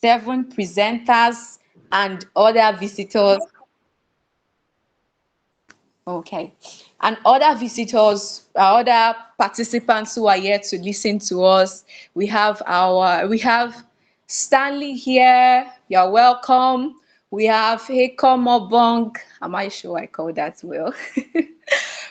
7 presenters and other visitors. Okay. And other visitors, other participants who are here to listen to us. We have Stanley here. You're welcome. We have Heko Mobong. Am I sure I called that well?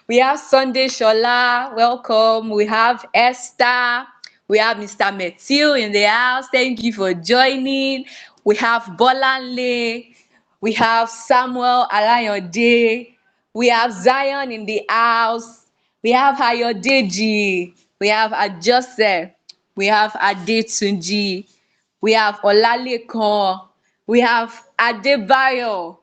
We have Sunday Shola. Welcome. We have Esther. We have Mr. Matthew in the house. Thank you for joining. We have Bolanle. We have Samuel Alayode. We have Zion in the house. We have Ayodeji. We have Ajose. We have Adetunji. We have Olalekan. We have Adebayo.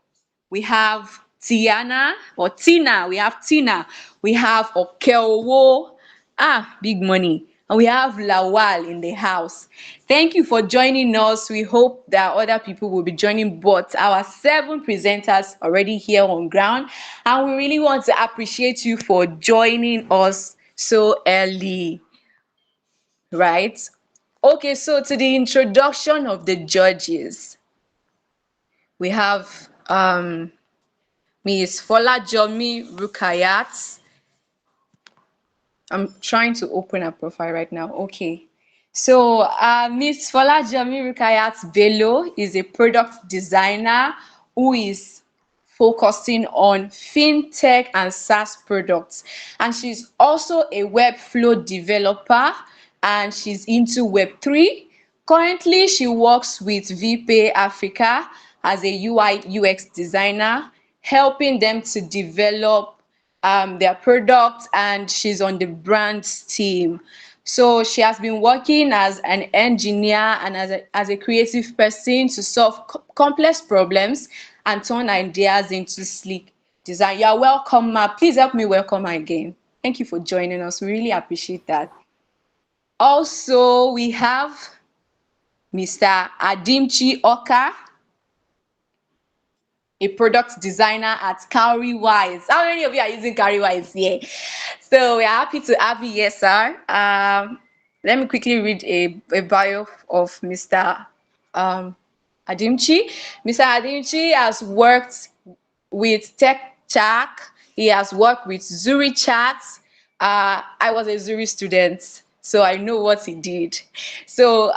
We have Tiana or Tina. We have Tina. We have Okeowo. Big money. And we have Lawal in the house. Thank you for joining us. We hope that other people will be joining, but our 7 presenters already here on ground. And we really want to appreciate you for joining us so early, right? Okay, so to the introduction of the judges, we have Ms. Folajomi Rukayat. I'm trying to open her profile right now. Okay. So Ms. Folajomi Rukayat Bello is a product designer who is focusing on fintech and SaaS products. And she's also a Webflow developer and she's into Web3. Currently, she works with VPay Africa as a UI UX designer, helping them to develop their product, and she's on the brands team. So she has been working as an engineer and as a creative person to solve complex problems and turn ideas into sleek design. You're welcome, Ma. Please help me welcome her again. Thank you for joining us. We really appreciate that. Also, we have Mr. Adimchi Oka, a product designer at Cowrywise. How many of you are using Cowrywise here? So we're happy to have you here, sir. Let me quickly read a bio of Mr. Adimchi. Mr. Adimchi has worked with Tech Chack. He has worked with Zuri Chat. I was a Zuri student, so I know what he did. So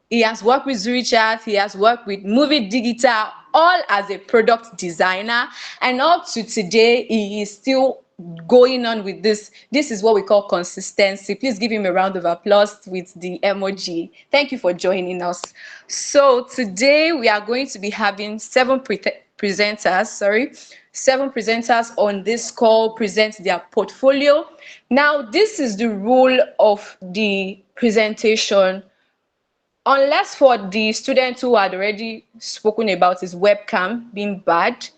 he has worked with Zuri Chat. He has worked with Movie Digital, all as a product designer. And up to today, he is still going on with this. This is what we call consistency. Please give him a round of applause with the emoji. Thank you for joining us. So today we are going to be having 7 presenters on this call present their portfolio. Now, this is the rule of the presentation. Unless for the students who had already spoken about his webcam being bad,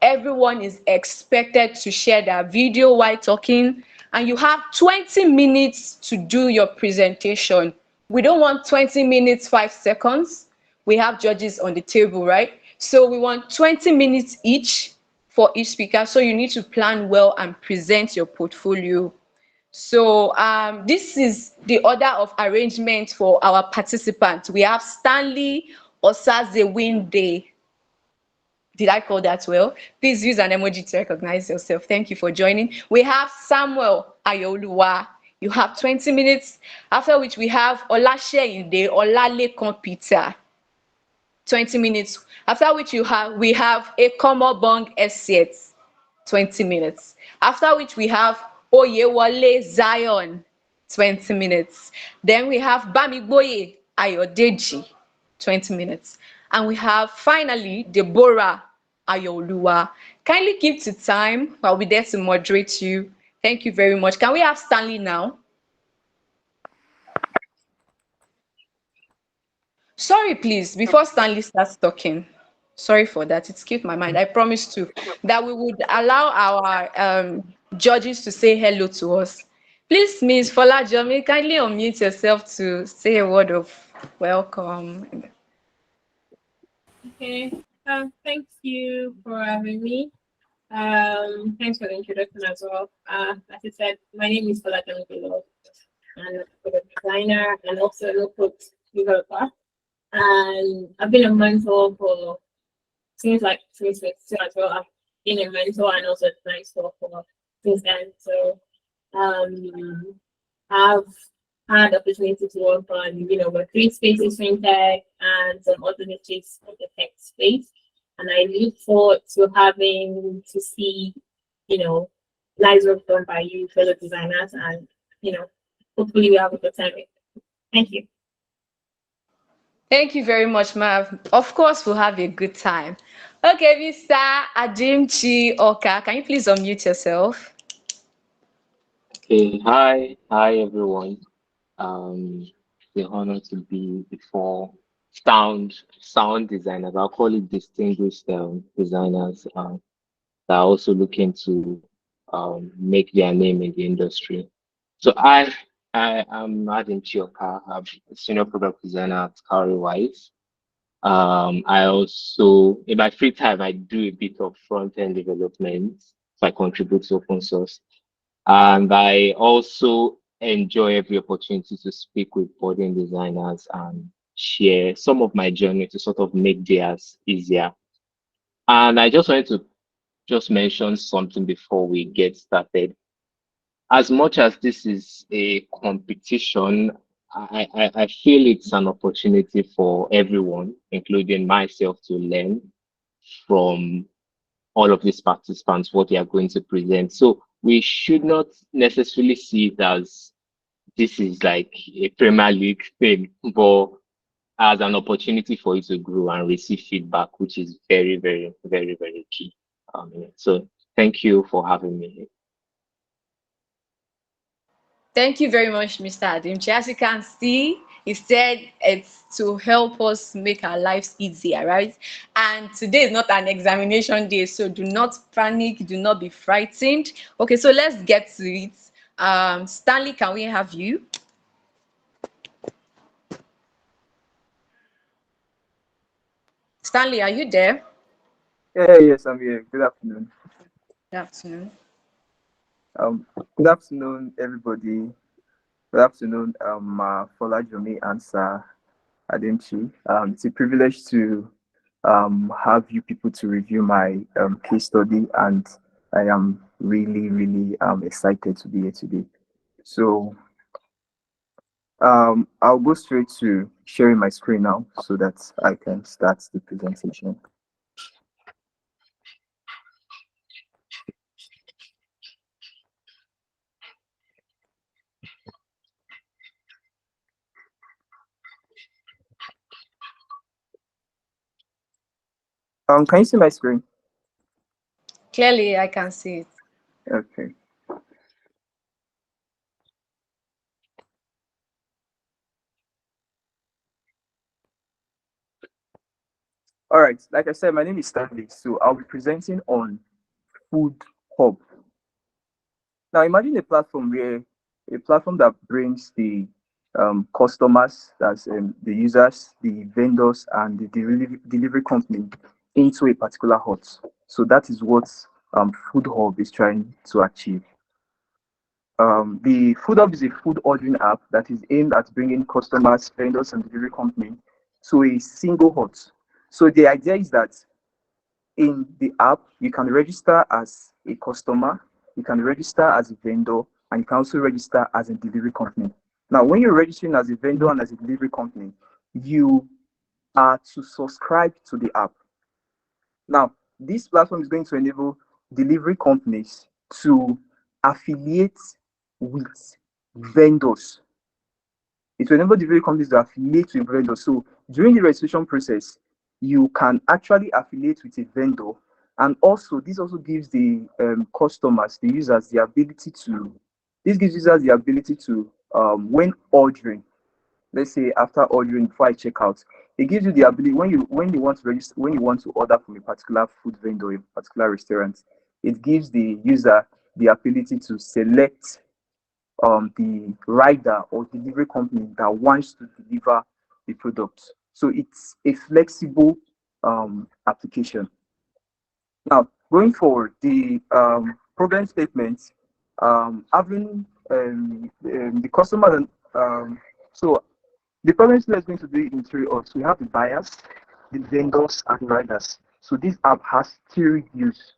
everyone is expected to share their video while talking, and you have 20 minutes to do your presentation. We don't want 20 minutes, 5 seconds. We have judges on the table, right? So we want 20 minutes each for each speaker. So you need to plan well and present your portfolio. So this is the order of arrangement for our participants. We have Stanley Osazewinde. Did I call that well? Please use an emoji to recognize yourself. Thank you for joining. We have Samuel Ayoluwa. You have 20 minutes, after which we have Olaseyinde Olalekan Peter. 20 minutes. After which we have Ekomobong Esiet. 20 minutes. After which we have Oyewole Zion. 20 minutes. Then we have Bamigboye Ayodeji. 20 minutes. And we have finally Deborah Ayoluwa. Kindly keep to time. I'll be there to moderate you. Thank you very much. Can we have Stanley now? Sorry, please, before Stanley starts talking. Sorry for that. It skipped my mind. I promised to that we would allow our judges to say hello to us. Please, Ms. Folajomi, kindly unmute yourself to say a word of welcome. Okay. Thank you for having me. Thanks for the introduction as well. As I said, my name is Folajomi Bello. I'm a product designer and also a notebook developer. And I've been a mentor for since like 2022 as well. I've been a mentor and also a mentor for since then. So um, I've had opportunity to work on, Web3 spaces, fintech, and some other niches of the tech space. And I look forward to having to see, you know, nice work done by you, fellow designers, and hopefully we have a good time. Thank you. Thank you very much, Mav. Of course, we'll have a good time. Okay, Mr. Adimchi Oka, can you please unmute yourself? Okay, hi everyone. Um, the honor to be before sound designers. I'll call it distinguished designers that are also looking to make their name in the industry. So I am Adimchi Oka. I'm a senior product designer at Wise. I also in my free time I do a bit of front end development. So I contribute to open source. And I also enjoy every opportunity to speak with budding designers and share some of my journey to sort of make theirs easier. And I just wanted to just mention something before we get started. As much as this is a competition, I feel it's an opportunity for everyone, including myself, to learn from all of these participants what they are going to present. So we should not necessarily see it as this is like a Premier League thing, but as an opportunity for you to grow and receive feedback, which is very, very, very, very key. So thank you for having me. Thank you very much, Mr. Adimchi. As you can see, he said it's to help us make our lives easier, right? And today is not an examination day, so do not panic, do not be frightened. Okay, so let's get to it. Stanley, can we have you? Stanley, are you there? Yeah, yes, I'm here. Good afternoon. Good afternoon. Um, Good afternoon, everybody. Good afternoon, Folajomi and Sir Adimchi. It's a privilege to have you people to review my case study, and I am really, really excited to be here today. So I'll go straight to sharing my screen now so that I can start the presentation. Can you see my screen? Clearly, I can see it. Okay. All right, like I said, my name is Stanley. So I'll be presenting on Food Hub. Now imagine a platform that brings the customers, that's the users, the vendors, and the delivery company into a particular hut. So that is what Food Hub is trying to achieve. The Food Hub is a food ordering app that is aimed at bringing customers, vendors, and delivery company to a single hut. So the idea is that in the app, you can register as a customer, you can register as a vendor, and you can also register as a delivery company. Now, when you're registering as a vendor and as a delivery company, you are to subscribe to the app. Now, this platform is going to enable delivery companies to affiliate with vendors. It will enable delivery companies to affiliate with vendors. So during the registration process, you can actually affiliate with a vendor, and also this also gives the customers, the users, the ability to. This gives users the ability to, when ordering, let's say after ordering before I check out, it gives you the ability when you want to register, when you want to order from a particular food vendor, a particular restaurant, it gives the user the ability to select the rider or delivery company that wants to deliver the product. So it's a flexible application. Now, going forward, the problem statements, having the customer, so The problem is going to be in three odds. We have the buyers, the vendors, and the riders. So this app has three views: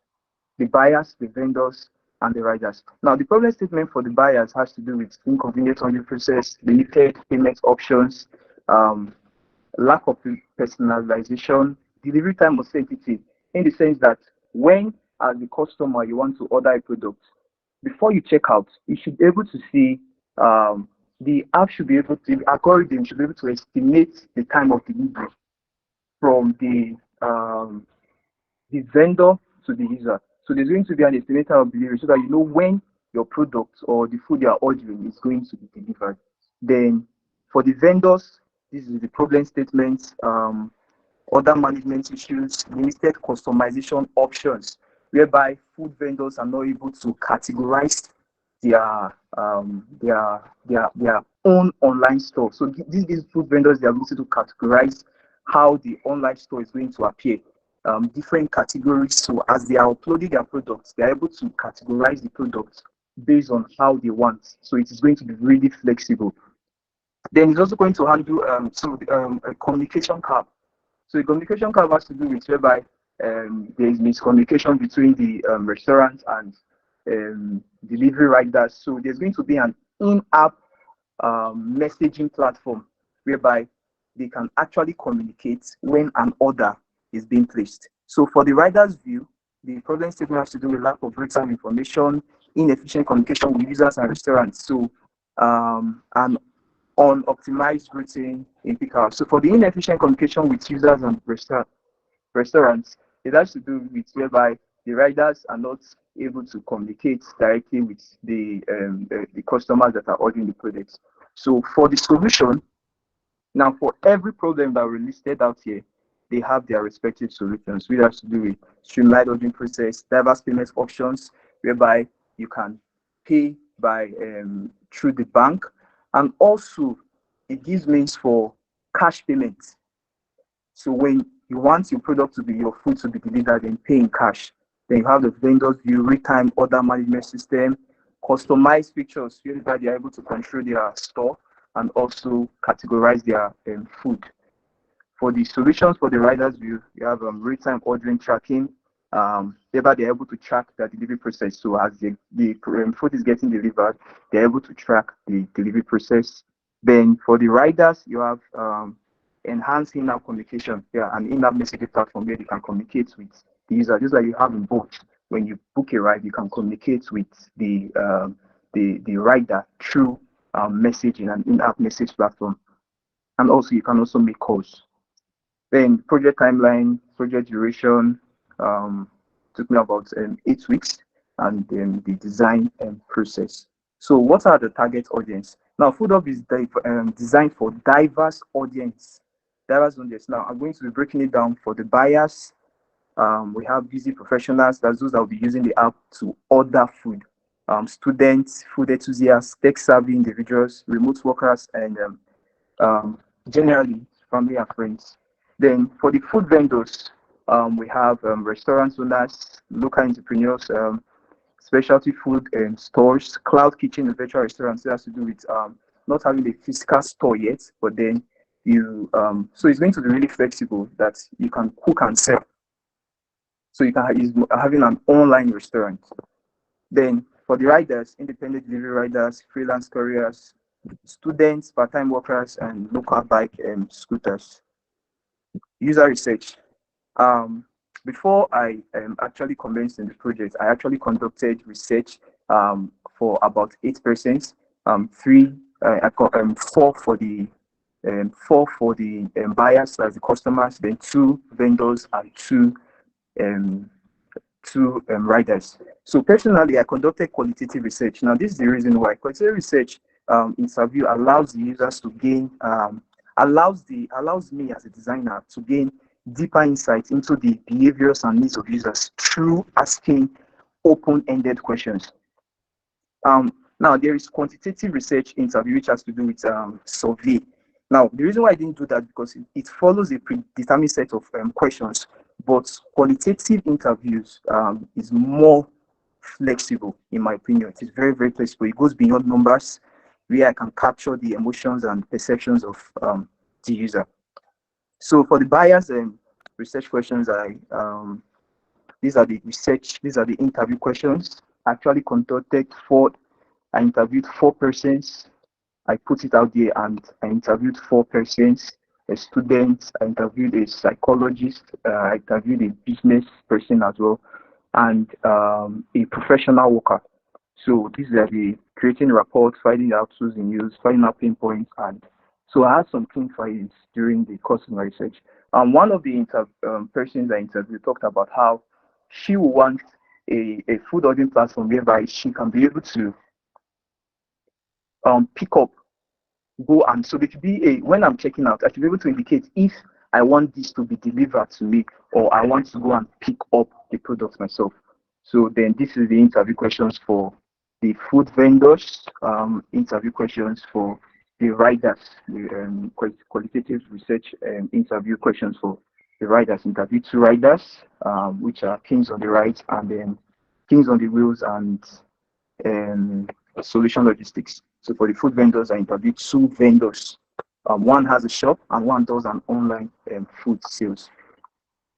the buyers, the vendors, and the riders. Now, the problem statement for the buyers has to do with inconvenience on the process, limited payment options, lack of personalization, delivery time uncertainty, in the sense that when, as the customer, you want to order a product, before you check out, you should be able to see, the app should be able to, the algorithm should be able to estimate the time of delivery from the vendor to the user. So there's going to be an estimator of delivery so that you know when your product or the food you are ordering is going to be delivered. Then for the vendors, this is the problem statements, order management issues, limited customization options, whereby food vendors are not able to categorize their their own online store. So these food vendors, they are able to categorize how the online store is going to appear, different categories. So as they are uploading their products, they are able to categorize the products based on how they want. So it is going to be really flexible. Then it's also going to handle a communication cap. So the communication cap has to do with whereby there is miscommunication between the restaurant and delivery riders. So there's going to be an in-app messaging platform whereby they can actually communicate when an order is being placed. So for the rider's view, the problem statement has to do with lack of real-time information, inefficient communication with users and restaurants. So and unoptimized routing in peak hours. So for the inefficient communication with users and restaurants, it has to do with whereby the riders are not able to communicate directly with the customers that are ordering the products. So for the solution, now for every problem that we listed out here, they have their respective solutions, which has to do with streamlined ordering process, diverse payment options, whereby you can pay by through the bank, and also it gives means for cash payment. So when you want your product to be, your food to be delivered and pay in cash, then you have the vendors view, real-time order management system, customized features whereby they are able to control their store and also categorize their food. For the solutions for the riders view, you have real-time ordering tracking, whereby they're able to track the delivery process. So as the food is getting delivered, they're able to track the delivery process. Then for the riders, you have enhanced in-app communication, an in-app messaging platform where you can communicate with the user. Just like you have in both. When you book a ride, you can communicate with the rider through messaging and in-app message platform. And also you can also make calls. Then project timeline, project duration, took me about 8 weeks, and then the design process. So what are the target audience? Now, Food Hub is designed for diverse audience. Diverse audience. Now, I'm going to be breaking it down for the buyers. We have busy professionals, that's those that will be using the app to order food. Students, food enthusiasts, tech-savvy individuals, remote workers, and generally family and friends. Then for the food vendors, we have restaurant owners, local entrepreneurs, specialty food stores, cloud kitchen and virtual restaurants. That has to do with not having a physical store yet, but then you so it's going to be really flexible that you can cook and sell. So you can is having an online restaurant. Then for the riders, independent delivery riders, freelance couriers, students, part-time workers, and local bike scooters. User research. Before I actually commenced in the project, I actually conducted research for about 8%. Four for the buyers as the customers, then 2 vendors and 2 riders. So personally, I conducted qualitative research. Now, this is the reason why qualitative research interview allows the users to gain, allows me as a designer to gain deeper insight into the behaviors and needs of users through asking open-ended questions. Now, there is quantitative research interview, which has to do with survey. Now, the reason why I didn't do that because it follows a predetermined set of questions, but qualitative interviews is more flexible, in my opinion. It is very, very flexible. It goes beyond numbers. where I can capture the emotions and perceptions of the user. So for the buyers and research questions, these are the interview questions. I actually I interviewed 4 persons. I put it out there and I interviewed 4 persons, a student, I interviewed a psychologist, I interviewed a business person as well, and a professional worker. So these are the creating reports, finding out tools in use, finding out pain points, and so I had some key findings during the course of my research. One of the persons I interviewed talked about how she would want a food ordering platform whereby she can be able to pick up, go, and so there should be a, when I'm checking out, I should be able to indicate if I want this to be delivered to me or I want to go and pick up the product myself. So then this is the interview questions for the food vendors, interview questions for the riders, the qualitative research interview questions for the riders. Interview 2 riders, which are Kings on the Rides and then Kings on the Wheels and Solution Logistics. So for the food vendors, I interviewed 2 vendors. One has a shop and one does an online food sales.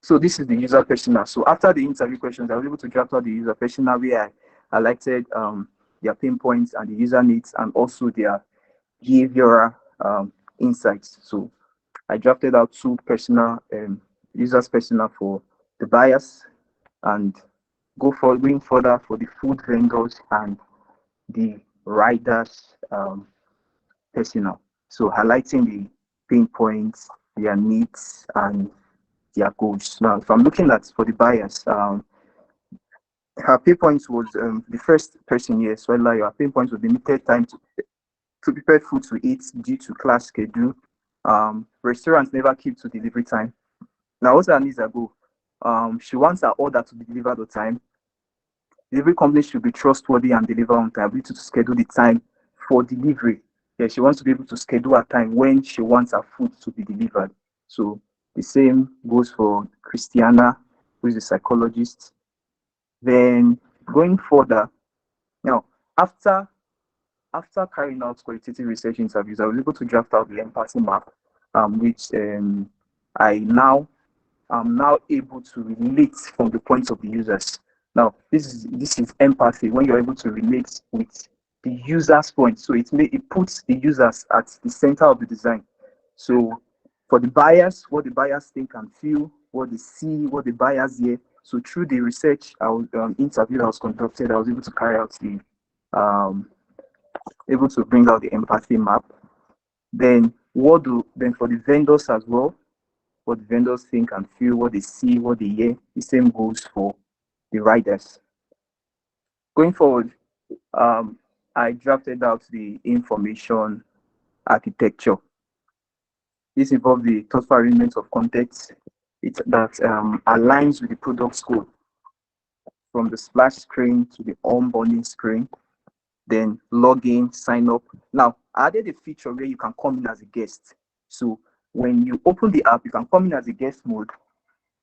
So this is the user persona. So after the interview questions, I was able to draft out the user persona where I highlighted their pain points and the user needs and also their behavioral insights. So I drafted out 2 personal users persona for the buyers and going further for the food vendors and the riders personnel. So highlighting the pain points, their needs, and their goals. Now, if I'm looking at for the buyers, her pain points was the first person here. So like her pain points was limited time to prepare food to eat due to class schedule. Restaurants never keep to delivery time. Now, what's her needs are go? She wants her order to be delivered on time. Delivery companies should be trustworthy and deliver on time. Ability to schedule the time for delivery. Yeah, she wants to be able to schedule her time when she wants her food to be delivered. So the same goes for Christiana, who is a psychologist. Then going further, now after carrying out qualitative research interviews, I was able to draft out the empathy map, which I'm now able to relate from the points of the users. Now, this is empathy when you're able to relate with the user's point. So it puts the users at the center of the design. So for the buyers, what the buyers think and feel, what they see, what the buyers hear. So through the research interview that was conducted, I was able to carry out able to bring out the empathy map. Then for the vendors as well, what the vendors think and feel, what they see, what they hear. The same goes for the riders. Going forward, I drafted out the information architecture. This involves the thoughtful arrangement of context that aligns with the product scope from the splash screen to the onboarding screen, then login, sign up. Now, I added a feature where you can come in as a guest. So when you open the app, you can come in as a guest mode.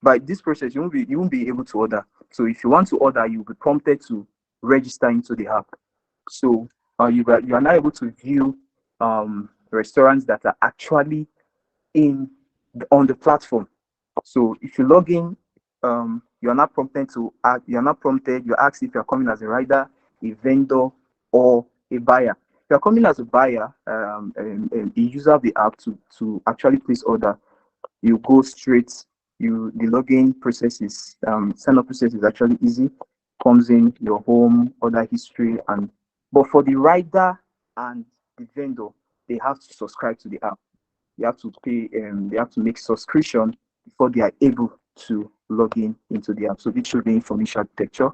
By this process, you won't be able to order. So if you want to order, you'll be prompted to register into the app. So you are now able to view restaurants that are actually on the platform. So if you log in, you're not prompted you're asked if you're coming as a rider, a vendor, or a buyer. If you're coming as a buyer, the user of the app to actually place order, you go straight, the login process is sign up process is actually easy, comes in your home, order history, and but for the rider and the vendor, they have to subscribe to the app. They have to pay they have to make subscription before they are able to log in into the app. So this should be information architecture.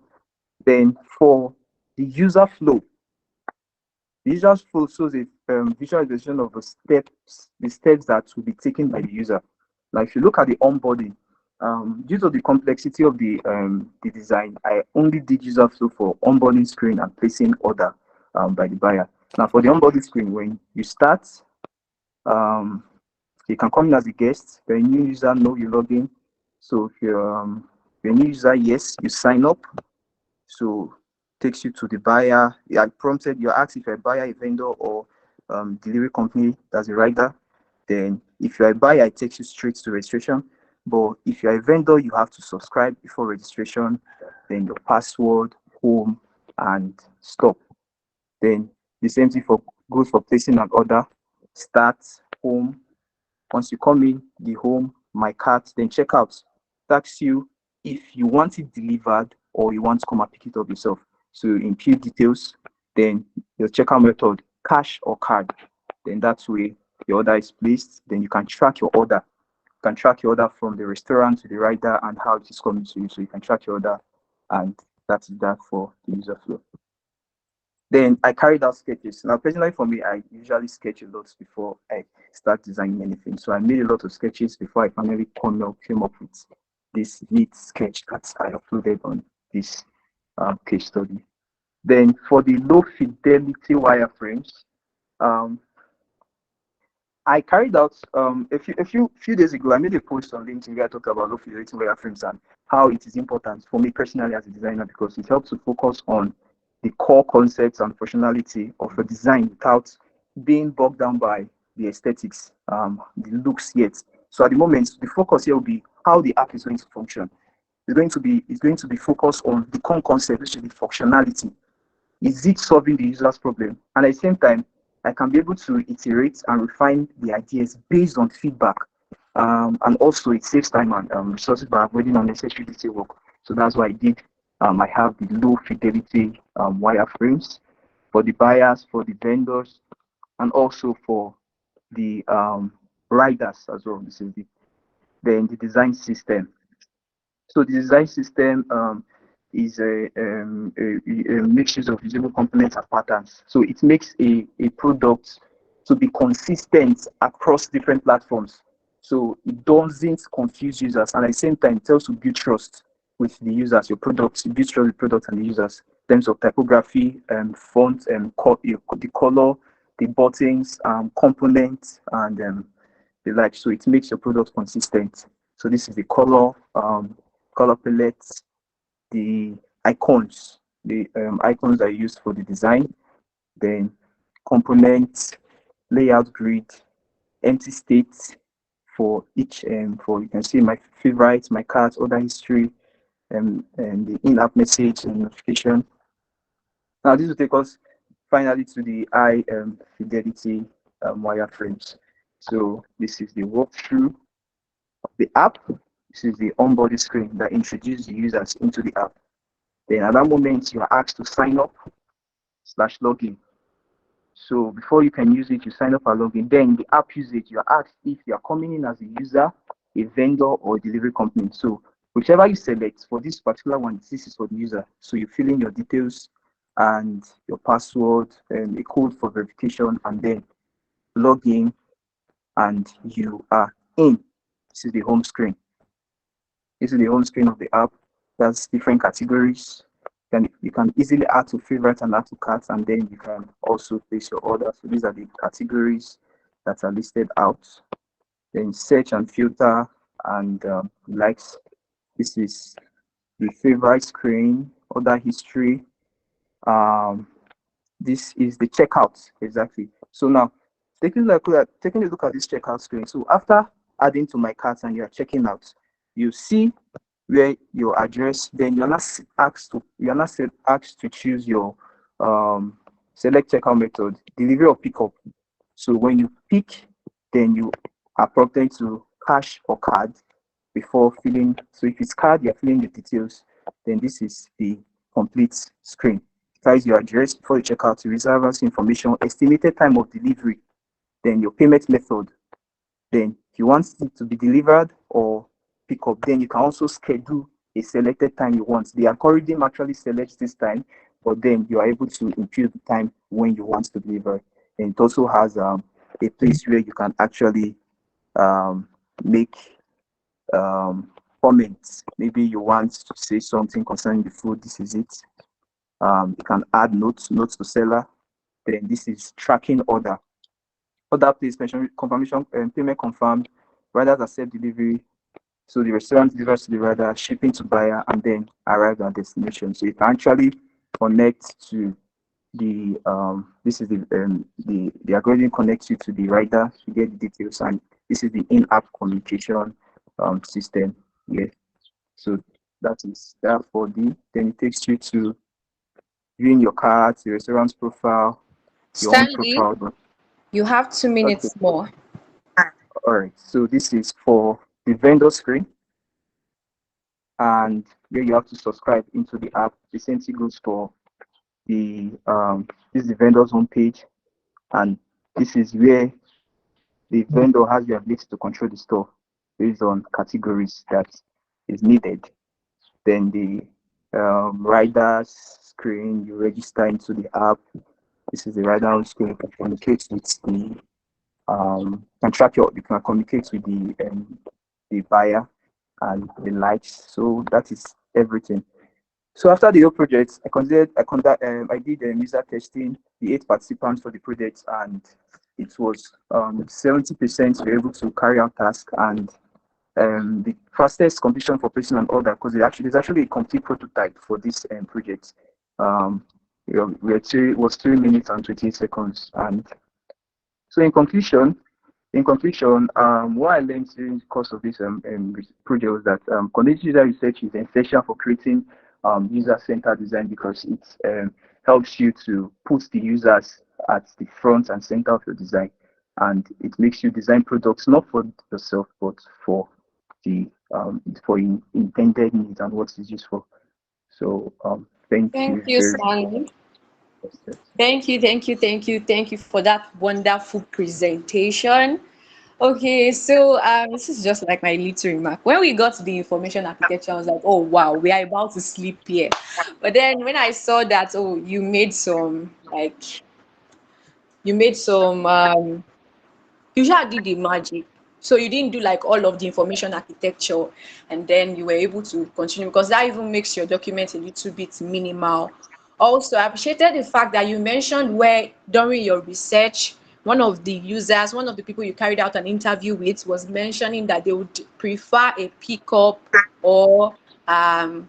Then for the user flow, the user flow shows a visualization of the steps that will be taken by the user. Now, if you look at the onboarding, due to the complexity of the design, I only did user flow for onboarding screen and placing order by the buyer. Now, for the onboarding screen, when you start, you can come in as a guest. You're a new user, know you log in. So if you're a new user, yes, you sign up. So takes you to the buyer. You're asked if you're a buyer, a vendor, or delivery company that's a rider. Then if you're a buyer, it takes you straight to registration. But if you're a vendor, you have to subscribe before registration, then your password, home, and stop. Then the same thing for goes for placing an order, start, home. Once you come in, the home, my cart, then checkout. Asks you if you want it delivered or you want to come and pick it up yourself. So you input details, then your checkout method, cash or card. Then that way your order is placed. Then you can track your order. You can track your order from the restaurant to the rider and how it is coming to you. So you can track your order, and that is that for the user flow. Then I carried out sketches. Now, personally for me, I usually sketch a lot before I start designing anything. So I made a lot of sketches before I finally came up with this neat sketch that I uploaded on this case study. Then for the low fidelity wireframes, um, I carried out a few days ago. I made a post on LinkedIn where I talked about low fidelity wireframes and how it is important for me personally as a designer, because it helps to focus on the core concepts and functionality of a design without being bogged down by the aesthetics, the looks yet. So at the moment, the focus here will be how the app is going to function. It's going to be focused on the core concept, which is the functionality. Is it solving the user's problem? And at the same time, I can be able to iterate and refine the ideas based on feedback. And also, it saves time and resources by avoiding unnecessary detail work. So that's why I did. I have the low fidelity wireframes for the buyers, for the vendors, and also for the riders as well. This is then the design system. So the design system is a mixture of usable components and patterns. So it makes a product to be consistent across different platforms. So it doesn't confuse users, and at the same time, it helps to build trust with the users, your products, build trust with product and the users in terms of typography, font, and the color, the buttons, components, and the like. So it makes your product consistent. So this is the color palette, the icons, the icons are used for the design, then components, layout grid, empty state for each, for you can see my favorites, my cards, order history, and the in-app message and notification. Now this will take us finally to the high fidelity wireframes. So this is the walkthrough of the app. This is the onboarding screen that introduces the users into the app. Then at that moment, you are asked to sign up / login. So before you can use it, you sign up and login. Then the app usage, you are asked if you are coming in as a user, a vendor, or a delivery company. So whichever you select for this particular one, this is for the user. So you fill in your details and your password and a code for verification, and then log in, and you are in. This is the home screen. This is the home screen of the app. There's different categories. You can easily add to favorites and add to carts, and then you can also place your order. So these are the categories that are listed out. Then search and filter and likes. This is the favorite screen, order history. This is the checkout exactly. So now taking a look at this checkout screen. So after adding to my cart and you are checking out, you see where your address, then you're not asked to choose your select checkout method, delivery or pickup. So when you pick, then you are prompted to cash or card before filling. So if it's card, you're filling the details, then this is the complete screen. It your address before you check out, reservers information, estimated time of delivery, then your payment method. Then if you want it to be delivered or pick up, then you can also schedule a selected time you want. The algorithm actually selects this time, but then you are able to impute the time when you want to deliver. And it also has a place where you can actually make comments. Maybe you want to say something concerning the food. This is it. You can add notes to seller. Then this is tracking order. Order placement confirmation, payment confirmed, riders accept delivery. So the restaurant delivers to the rider, shipping to buyer, and then arrive at destination. So you can actually connect to this is the algorithm connects you to the rider to get the details, and this is the in-app communication system. Yeah, so that is that for the. Then it takes you to viewing your cards, the restaurant's profile, your own Stanley, profile. you have 2 Okay, minutes more. all right. So this is for the vendor screen, and here you have to subscribe into the app. The same thing goes for the this is the vendor's homepage, and this is where the vendor has the ability to control the store based on categories that is needed. Then the rider's screen, you register into the app. This is the rider screen. You can communicate with the you can communicate with the buyer and the likes. So that is everything. So after the whole project, I did user testing the 8 participants for the project, and it was 70% were able to carry out tasks, and the fastest completion for placing an order, because there's actually a complete prototype for this project. Was 3 minutes and 28 seconds, and so in conclusion, what I learned during the course of this project was that content user research is essential for creating user-centered design, because it helps you to put the users at the front and center of your design, and it makes you design products not for yourself but for the intended needs and what it's used for. So thank Thank you you, very Stanley. much. Thank you for that wonderful presentation. Okay, so this is just like my little remark. When we got to the information architecture, I was like, oh wow, we are about to sleep here. But then when I saw that, oh, you made some you just did the magic. So you didn't do like all of the information architecture, and then you were able to continue, because that even makes your document a little bit minimal. Also, I appreciated the fact that you mentioned where during your research, one of the people you carried out an interview with was mentioning that they would prefer a pickup or a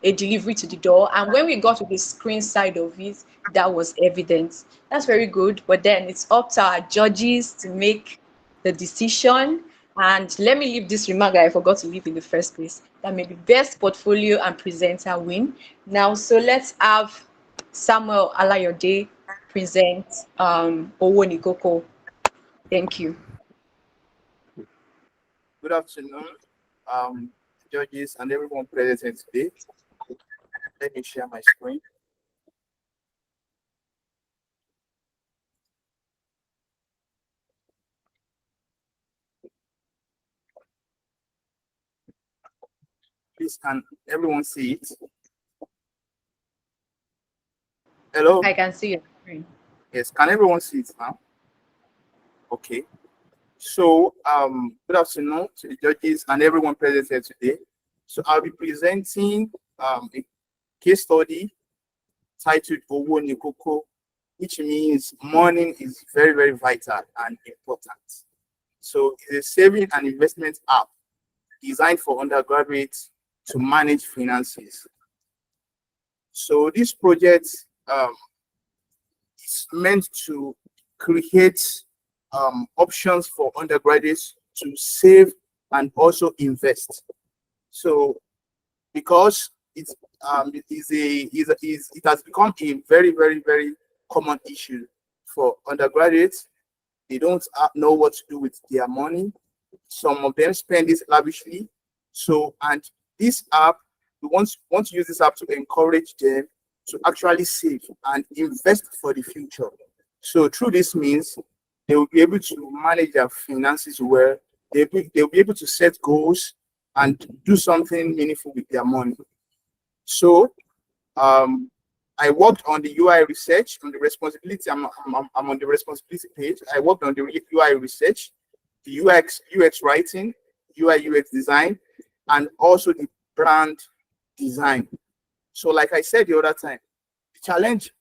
delivery to the door. And when we got to the screen side of it, that was evident. That's very good. But then it's up to our judges to make the decision. And let me leave this remark that I forgot to leave in the first place. That maybe best portfolio and presenter win. Now, so let's have Samuel Alayode present Owo Nikoko. Thank you. Good afternoon, um, judges and everyone present today. Let me share my screen. Please, can everyone see it? Hello? I can see your screen. Yes, can everyone see it now? Okay. So, good afternoon to the judges and everyone present here today. So, I'll be presenting a case study titled Owo Nikoko, which means money is very, very vital and important. So, it's a saving and investment app designed for undergraduates to manage finances. So, this project is meant to create options for undergraduates to save and also invest. So, because it has become a very, very, very common issue for undergraduates. They don't know what to do with their money. Some of them spend it lavishly. So, and this app, we want to use this app to encourage them to actually save and invest for the future. So through this means, they will be able to manage their finances well. They'll be able to set goals and do something meaningful with their money. So I worked on the UI research, on the responsibility. I'm on the responsibility page. I worked on the UI research, the UX writing, UI UX design, and also the brand design. So like I said the other time, the challenge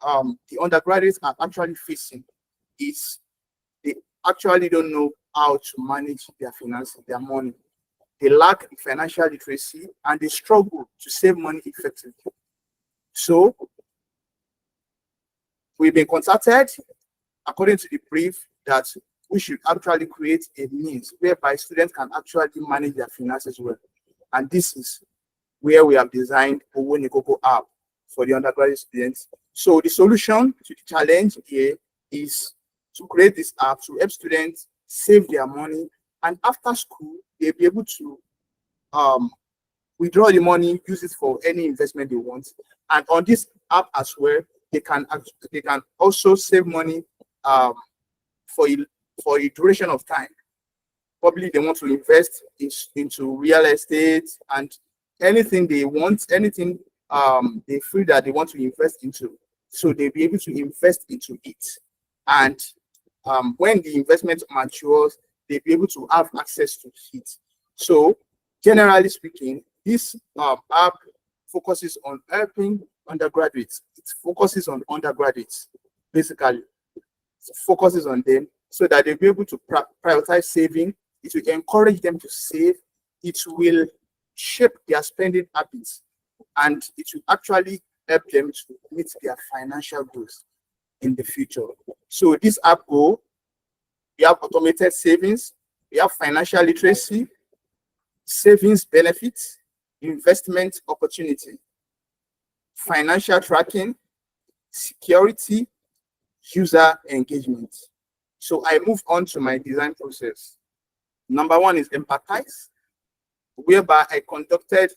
the undergraduates are actually facing is they actually don't know how to manage their finances, their money. They lack financial literacy and they struggle to save money effectively. So we've been contacted according to the brief that we should actually create a means whereby students can actually manage their finances well. And this is where we have designed Owo Nikoko app for the undergraduate students. So the solution to the challenge here is to create this app to help students save their money, and after school they'll be able to withdraw the money, use it for any investment they want. And on this app as well, they can also save money for a duration of time. Probably they want to invest into real estate and anything they want, anything they feel that they want to invest into. So they'll be able to invest into it. And when the investment matures, they'll be able to have access to it. So generally speaking, this app focuses on helping undergraduates. It focuses on undergraduates, basically. It focuses on them so that they'll be able to prioritize saving. It will encourage them to save. It will shape their spending habits, and it will actually help them to meet their financial goals in the future. So this app goal, we have automated savings, we have financial literacy, savings benefits, investment opportunity, financial tracking, security, user engagement. So I move on to my design process. Number one is empathize, whereby I conducted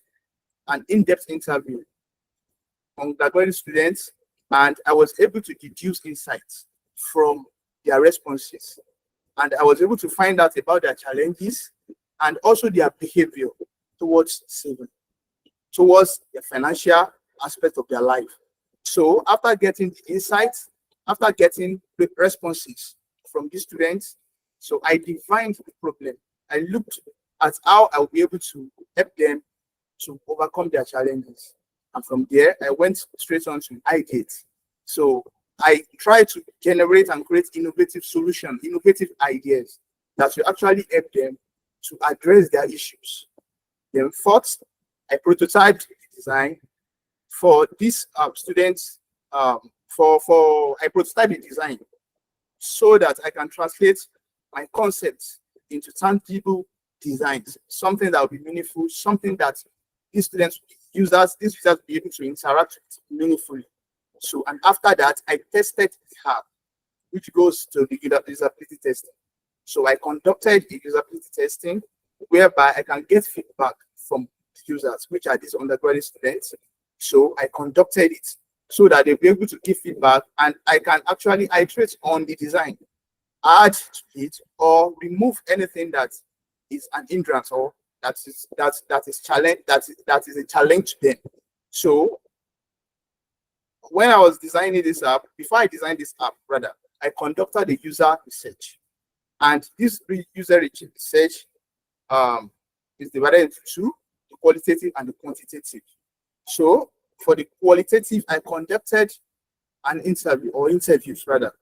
an in-depth interview on undergraduate students, and I was able to deduce insights from their responses. And I was able to find out about their challenges and also their behavior towards saving, towards the financial aspect of their life. So after getting the insights, after getting the responses from these students, so I defined the problem. I looked at how I would be able to help them to overcome their challenges. And from there, I went straight on to ideate. So I try to generate and create innovative solutions, innovative ideas that will actually help them to address their issues. Then fourth, I prototyped the design for these students. I prototyped the design so that I can translate my concepts into tangible designs, something that will be meaningful, something that these students, users will be able to interact with meaningfully. So, and after that, I tested the app, which goes to the usability testing. So I conducted a usability testing whereby I can get feedback from users, which are these undergraduate students. So I conducted it so that they'll be able to give feedback, and I can actually iterate on the design, add to it, or remove anything that is an hindrance or that is a challenge to them. So when I was designing this app, before I designed this app, rather, I conducted a user research. And this user research is divided into two, the qualitative and the quantitative. So for the qualitative, I conducted an interview, or interviews rather,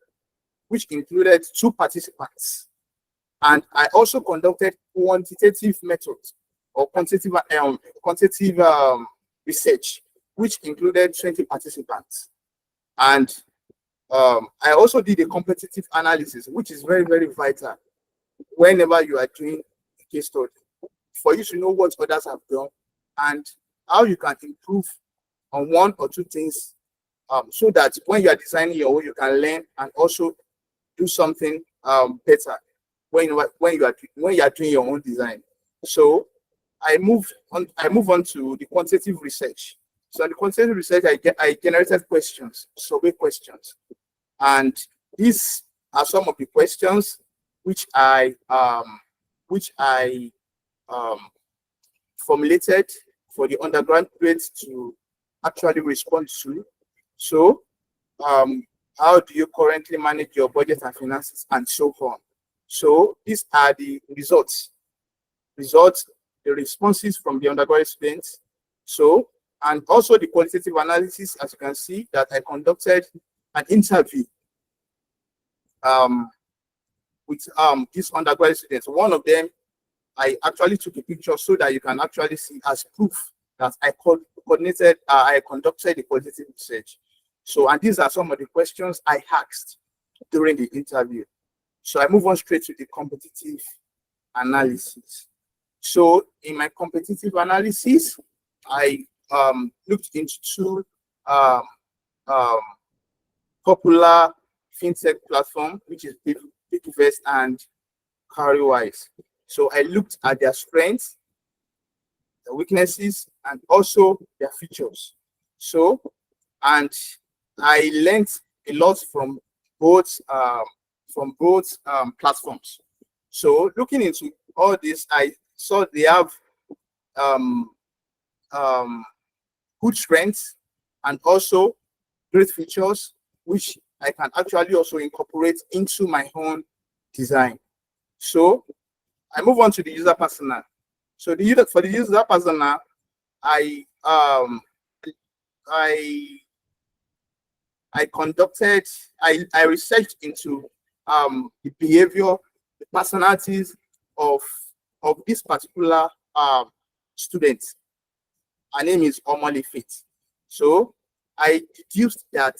which included 2 participants. And I also conducted quantitative methods or quantitative research, which included 20 participants. And I also did a competitive analysis, which is very, very vital whenever you are doing a case study, for you to know what others have done and how you can improve on 1 or 2 things, so that when you are designing your own, you can learn and also do something better when you are doing your own design. So I move on to the quantitative research. So in the quantitative research, I generated questions, survey questions, and these are some of the questions which I formulated for the undergraduates to actually respond to. So how do you currently manage your budget and finances, and so on. So these are the results, the responses from the undergraduate students. So, and also the qualitative analysis, as you can see, that I conducted an interview with these undergraduate students. One of them, I actually took a picture so that you can actually see as proof that I conducted the qualitative research. So, and these are some of the questions I asked during the interview. So I move on straight to the competitive analysis. So in my competitive analysis, I looked into two um, um, popular fintech platform, which is Bigvest and Carrywise. So I looked at their strengths, their weaknesses, and also their features. So, and I learned a lot from both platforms. So looking into all this, I saw they have um, um, good strengths and also great features, which I can actually also incorporate into my own design. So I move on to the user persona. So for the user persona, I I I researched into the behavior, the personalities of this particular student. Her name is Omali Fit. So I deduced that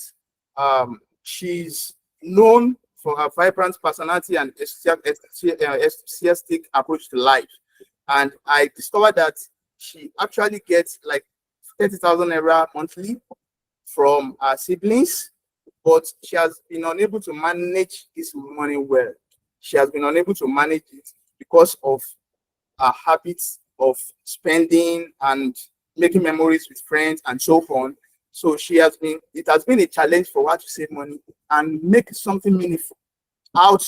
she's known for her vibrant personality and enthusiastic approach to life. And I discovered that she actually gets like 30,000 naira monthly from her siblings, but she has been unable to manage this money well. She has been unable to manage it because of her habits of spending and making memories with friends and so on. So it has been a challenge for her to save money and make something meaningful out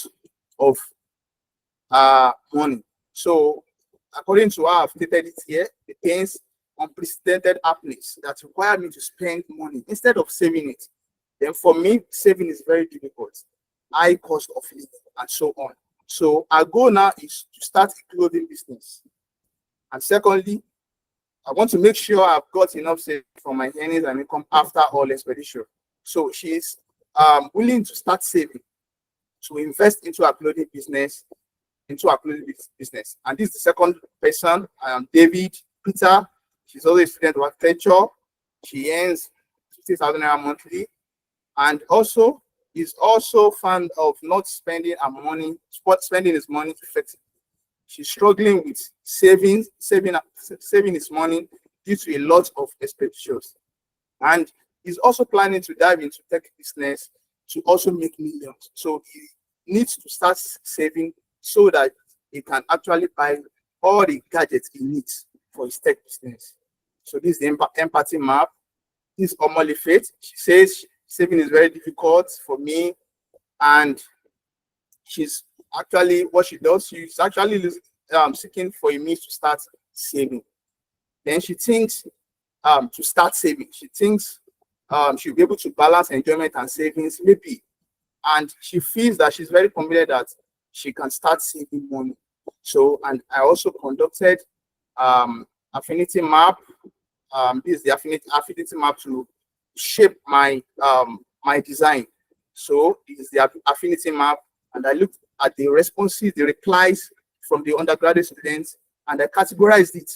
of money. So according to her, I've stated it here, it pains unprecedented happiness that require me to spend money instead of saving it. Then for me, saving is very difficult, high cost of living, and so on. So our goal now is to start a clothing business. And secondly, I want to make sure I've got enough savings for my earnings and income after all expenditure. So she is willing to start saving to invest into our clothing business, And this is the second person, David Peter. She's also a student of architecture. She earns 50,000 naira monthly, and also is also fond of not spending her money, spending his money effectively. She's struggling with saving his money due to a lot of expenditures, and he's also planning to dive into tech business to also make millions. So he needs to start saving so that he can actually buy all the gadgets he needs for his tech business. So this is the empathy map. This is Omali Faith. She says saving is very difficult for me, and she's actually what she does. She's actually seeking for a means to start saving. Then she thinks to start saving. She thinks she'll be able to balance enjoyment and savings, maybe, and she feels that she's very confident that she can start saving money. So, and I also conducted affinity map. This is the affinity map to shape my my design. So this is the affinity map, and I looked at the responses, the replies from the undergraduate students, and I categorized it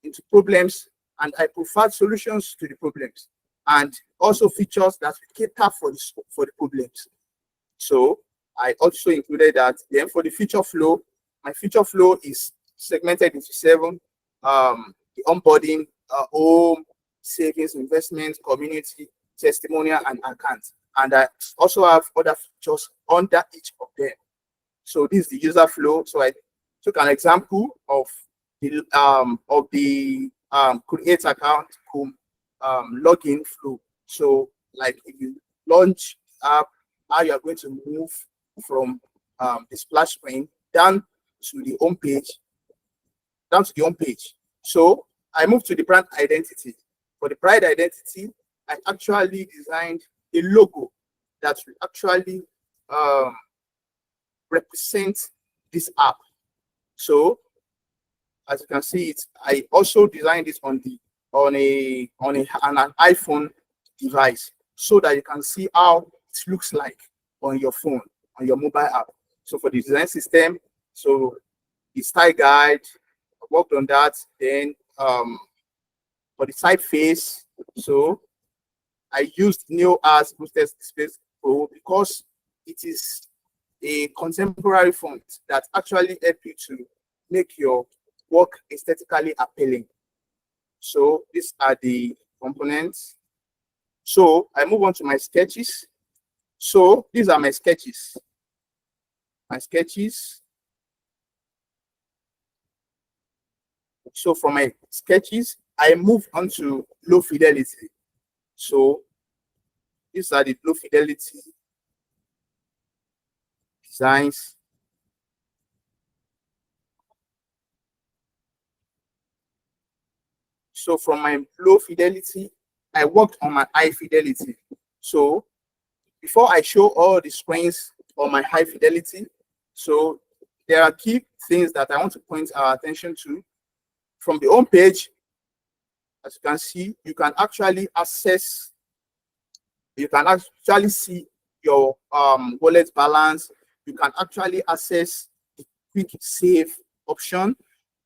into problems, and I provide solutions to the problems, and also features that cater for the problems. So I also included that. Then for the feature flow, my feature flow is segmented into 7: the onboarding, home, savings, investments, community, testimonial, and account. And I also have other features under each of them. So this is the user flow. So I took an example of the create account login flow. So like if you launch app, how you are going to move from the splash screen down to the home page, So I moved to the brand identity. For the brand identity, I actually designed a logo that will actually represent this app. So as you can see, I also designed this on an iPhone device so that you can see how it looks like on your phone, on your mobile app. So for the design system, so the style guide, I worked on that. Then for the typeface, so I used Neo as Boosted Space Pro because it is a contemporary font that actually help you to make your work aesthetically appealing. So these are the components. So I move on to my sketches. So these are my sketches. My sketches. So from my sketches, I move on to low fidelity. So these are the low fidelity designs. So from my low fidelity, I worked on my high fidelity. So before I show all the screens on my high fidelity, so there are key things that I want to point our attention to. From the home page, as you can see, you can actually access, you can actually see your wallet balance. You can actually access the quick save option.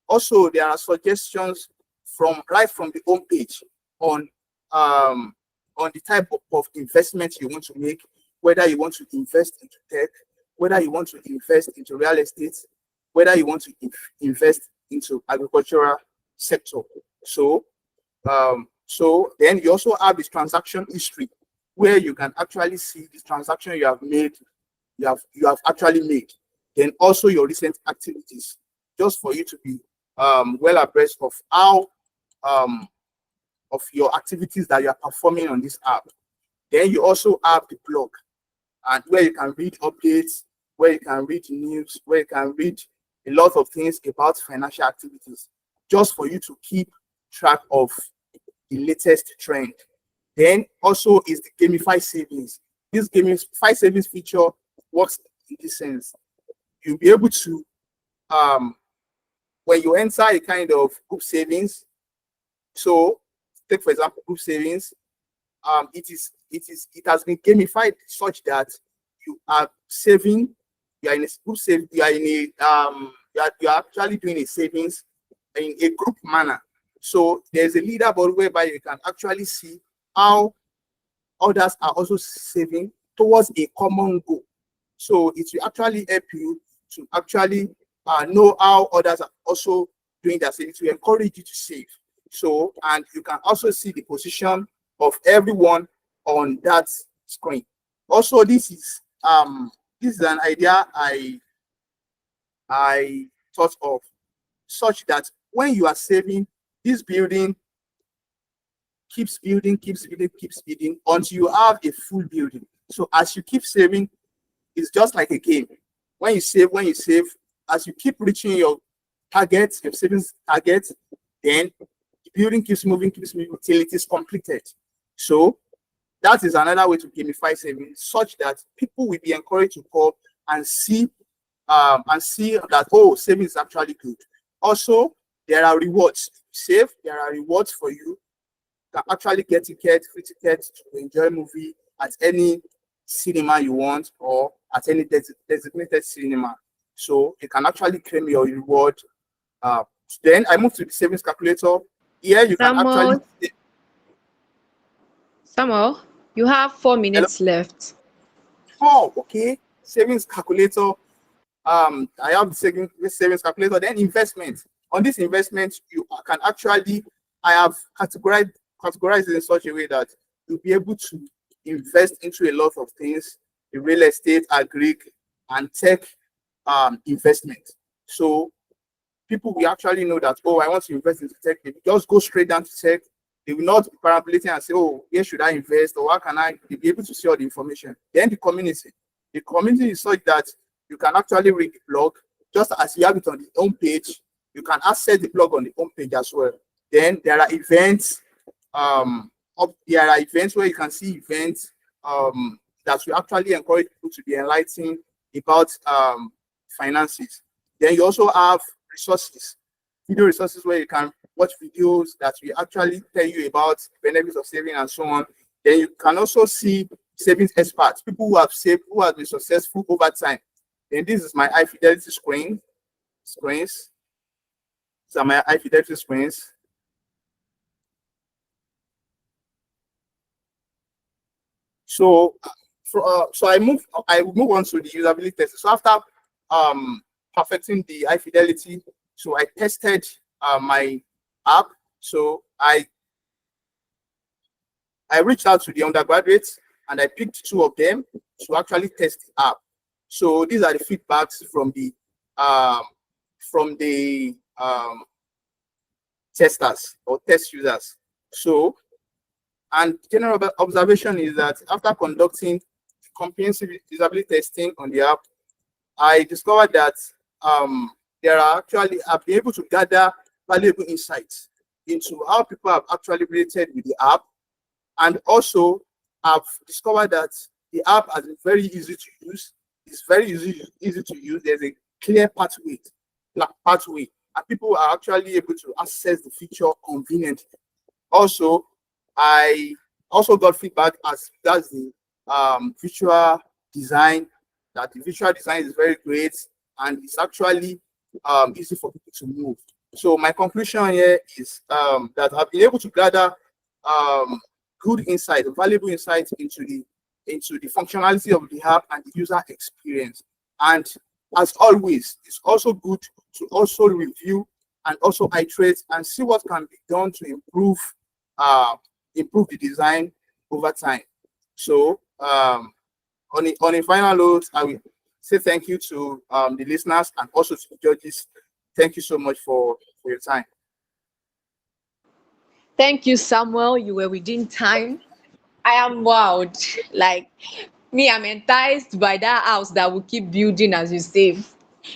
Also, there are suggestions from right from the home page on the type of investment you want to make, whether you want to invest into tech, whether you want to invest into real estate, whether you want to invest into agricultural sector. So then you also have this transaction history where you can actually see the transaction you have made, you have actually made. Then also your recent activities, just for you to be well abreast of how of your activities that you are performing on this app. Then you also have the blog, and where you can read updates, where you can read news, where you can read a lot of things about financial activities, just for you to keep track of the latest trend. Then also is the gamified savings. This gamified savings feature works in this sense. You'll be able to, when you enter a kind of group savings, so take for example group savings, it has been gamified such that you are saving, you are in a group save, you are in a you are actually doing a savings in a group manner. So there's a leaderboard whereby you can actually see how others are also saving towards a common goal. So it will actually help you to actually know how others are also doing that saving, to encourage you to save. So, and you can also see the position of everyone on that screen. Also, this is an idea I thought of, such that when you are saving, this building keeps building, keeps building, keeps building until you have a full building. So as you keep saving, it's just like a game. When you save, as you keep reaching your target, your savings target, then the building keeps moving till it is completed. So that is another way to gamify saving, such that people will be encouraged to come and see that, oh, saving is actually good. Also, there are rewards. Save, there are rewards for you. You can actually get free tickets to enjoy a movie at any cinema you want, or at any designated cinema. So you can actually claim your reward. Then I move to the savings calculator. Here you can actually. Samuel, you have 4 minutes left. Oh, okay. Savings calculator. I have the savings calculator. Then investment. On this investment, you can actually, I have categorized it in such a way that you'll be able to invest into a lot of things, the real estate, agri, and tech investment. So people will actually know that, oh, I want to invest into tech. They just go straight down to tech. They will not be parabolating and say, oh, where should I invest, or how can I? They'll be able to see all the information. Then the community. The community is such that you can actually read the blog, just as you have it on the home page. You can access the blog on the home page as well. Then there are events. There are events where you can see events that will actually encourage people to be enlightened about finances. Then you also have resources, video resources, where you can watch videos that will actually tell you about benefits of saving and so on. Then you can also see savings experts, people who have saved, who have been successful over time. Then this is my high fidelity screens. These are my high fidelity screens. So, so I move on to the usability test. So after perfecting the high fidelity, so I tested my app. So I reached out to the undergraduates and I picked two of them to actually test the app. So these are the feedbacks um, from the testers or test users. So, and general observation is that after conducting comprehensive usability testing on the app, I discovered that I've been able to gather valuable insights into how people have actually related with the app. And also, I've discovered that the app has been very easy to use. It's very easy to use. There's a clear pathway, and people are actually able to access the feature conveniently. Also, I also got feedback as that's the visual design, that the visual design is very great and it's actually easy for people to move. So my conclusion here is that I've been able to gather um, good insight, valuable insight into the functionality of the app and the user experience. And as always, it's also good to also review and also iterate and see what can be done to uh, improve the design over time. So on a final note, I will say thank you to the listeners and also to the judges. Thank you so much for your time. Thank you, Samuel. You were within time. I am wowed. Like me, I'm enticed by that house that we keep building as you say.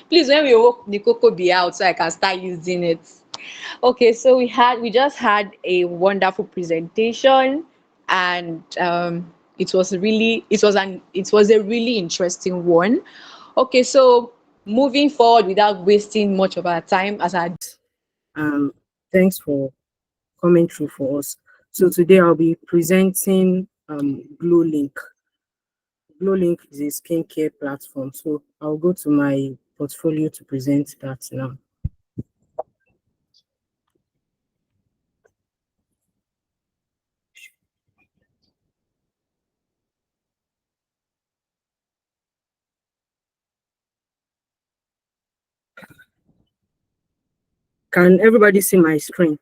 Please, when we work the cocoa be out so I can start using it. Okay, so we just had a wonderful presentation, and it was a really interesting one. Okay, so moving forward without wasting much of our time as our Um, Thanks for coming through for us. So today I'll be presenting GlowLink. GlowLink is a skincare platform. So I'll go to my portfolio to present that now. Can everybody see my screen?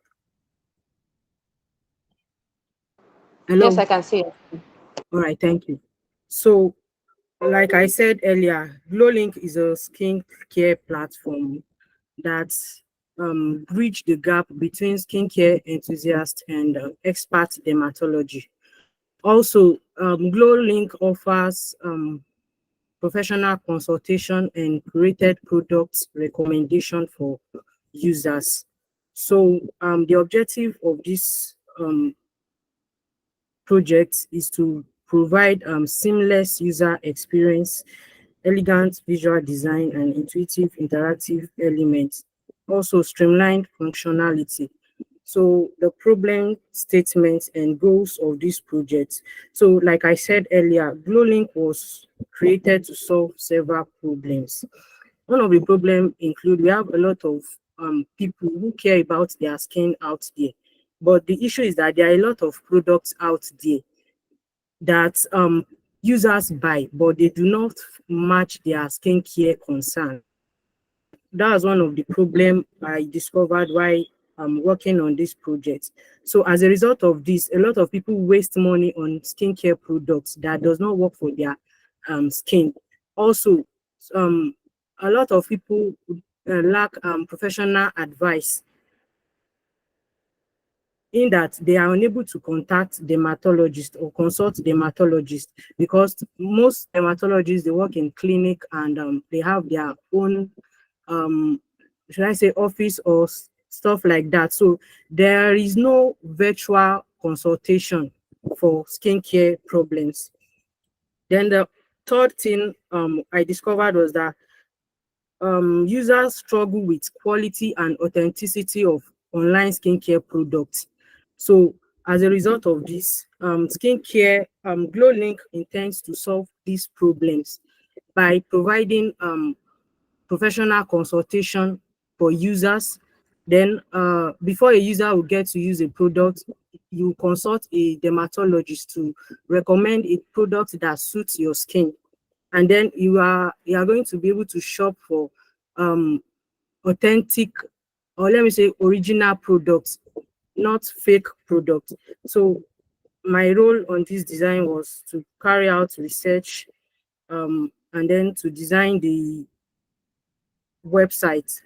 yes, Hello? I can see it. All right, thank you. So, like I said earlier, GlowLink is a skincare platform that bridge the gap between skincare enthusiasts and expert dermatology. Also, GlowLink offers professional consultation and created product recommendation for users. So the objective of this project is to provide seamless user experience, elegant visual design, and intuitive interactive elements. Also, streamlined functionality. So, the problem statements and goals of this project. So, like I said earlier, GlowLink was created to solve several problems. One of the problems include we have a lot of people who care about their skin out there. But the issue is that there are a lot of products out there that users buy, but they do not match their skincare concern. That was one of the problem I discovered while I'm working on this project. So as a result of this, a lot of people waste money on skincare products that does not work for their skin. Also, um, a lot of people lack professional advice in that they are unable to contact dermatologists or consult dermatologists because most dermatologists they work in clinic and they have their own should I say office or stuff like that. So there is no virtual consultation for skincare problems. Then the third thing I discovered was that users struggle with quality and authenticity of online skincare products. So as a result of this, skincare GlowLink intends to solve these problems by providing professional consultation for users. Then before a user will get to use a product, you consult a dermatologist to recommend a product that suits your skin, and then you are going to be able to shop for um authentic, or let me say original products, not fake products. So my role on this design was to carry out research, and then to design the website.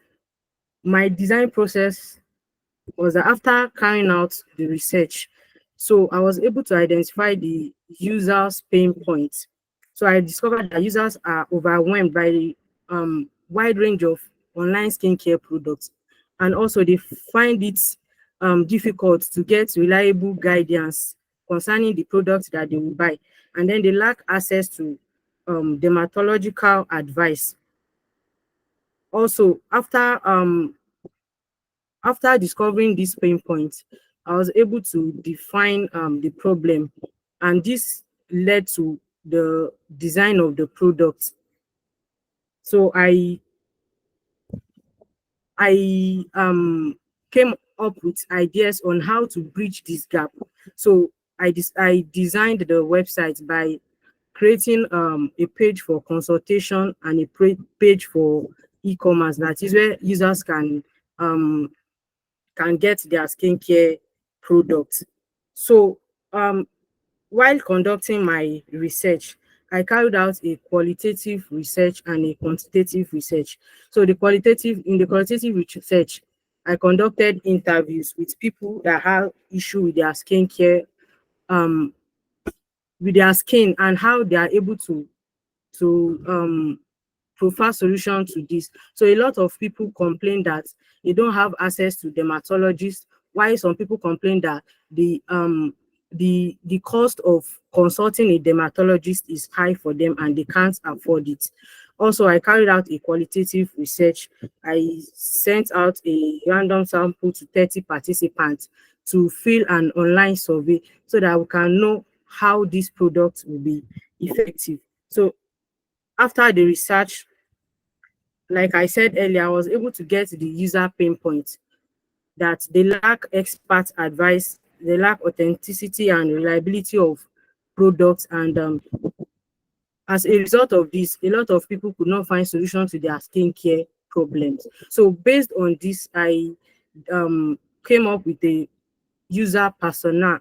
My design process was that after carrying out the research, so I was able to identify the users' pain points. So I discovered that users are overwhelmed by the wide range of online skincare products, and also they find it difficult to get reliable guidance concerning the products that they will buy, and then they lack access to dermatological advice. Also, after discovering this pain point, I was able to define the problem, and this led to the design of the product. So I came up with ideas on how to bridge this gap. So I designed the website by creating a page for consultation and a page for e-commerce. That is where users um, can get their skincare products. So while conducting my research, I carried out a qualitative research and a quantitative research. So in the qualitative research, I conducted interviews with people that have issue um, with their skin, and how they are able to provide solution to this. So a lot of people complain that they don't have access to dermatologists, while some people complain that the cost of consulting a dermatologist is high for them and they can't afford it. Also, I carried out a qualitative research. I sent out a random sample to 30 participants to fill an online survey so that we can know how this product will be effective. So after the research, like I said earlier, I was able to get the user pain point, that they lack expert advice, they lack authenticity and reliability of products, and as a result of this, a lot of people could not find solutions to their skincare problems. So based on this, I came up with a user persona.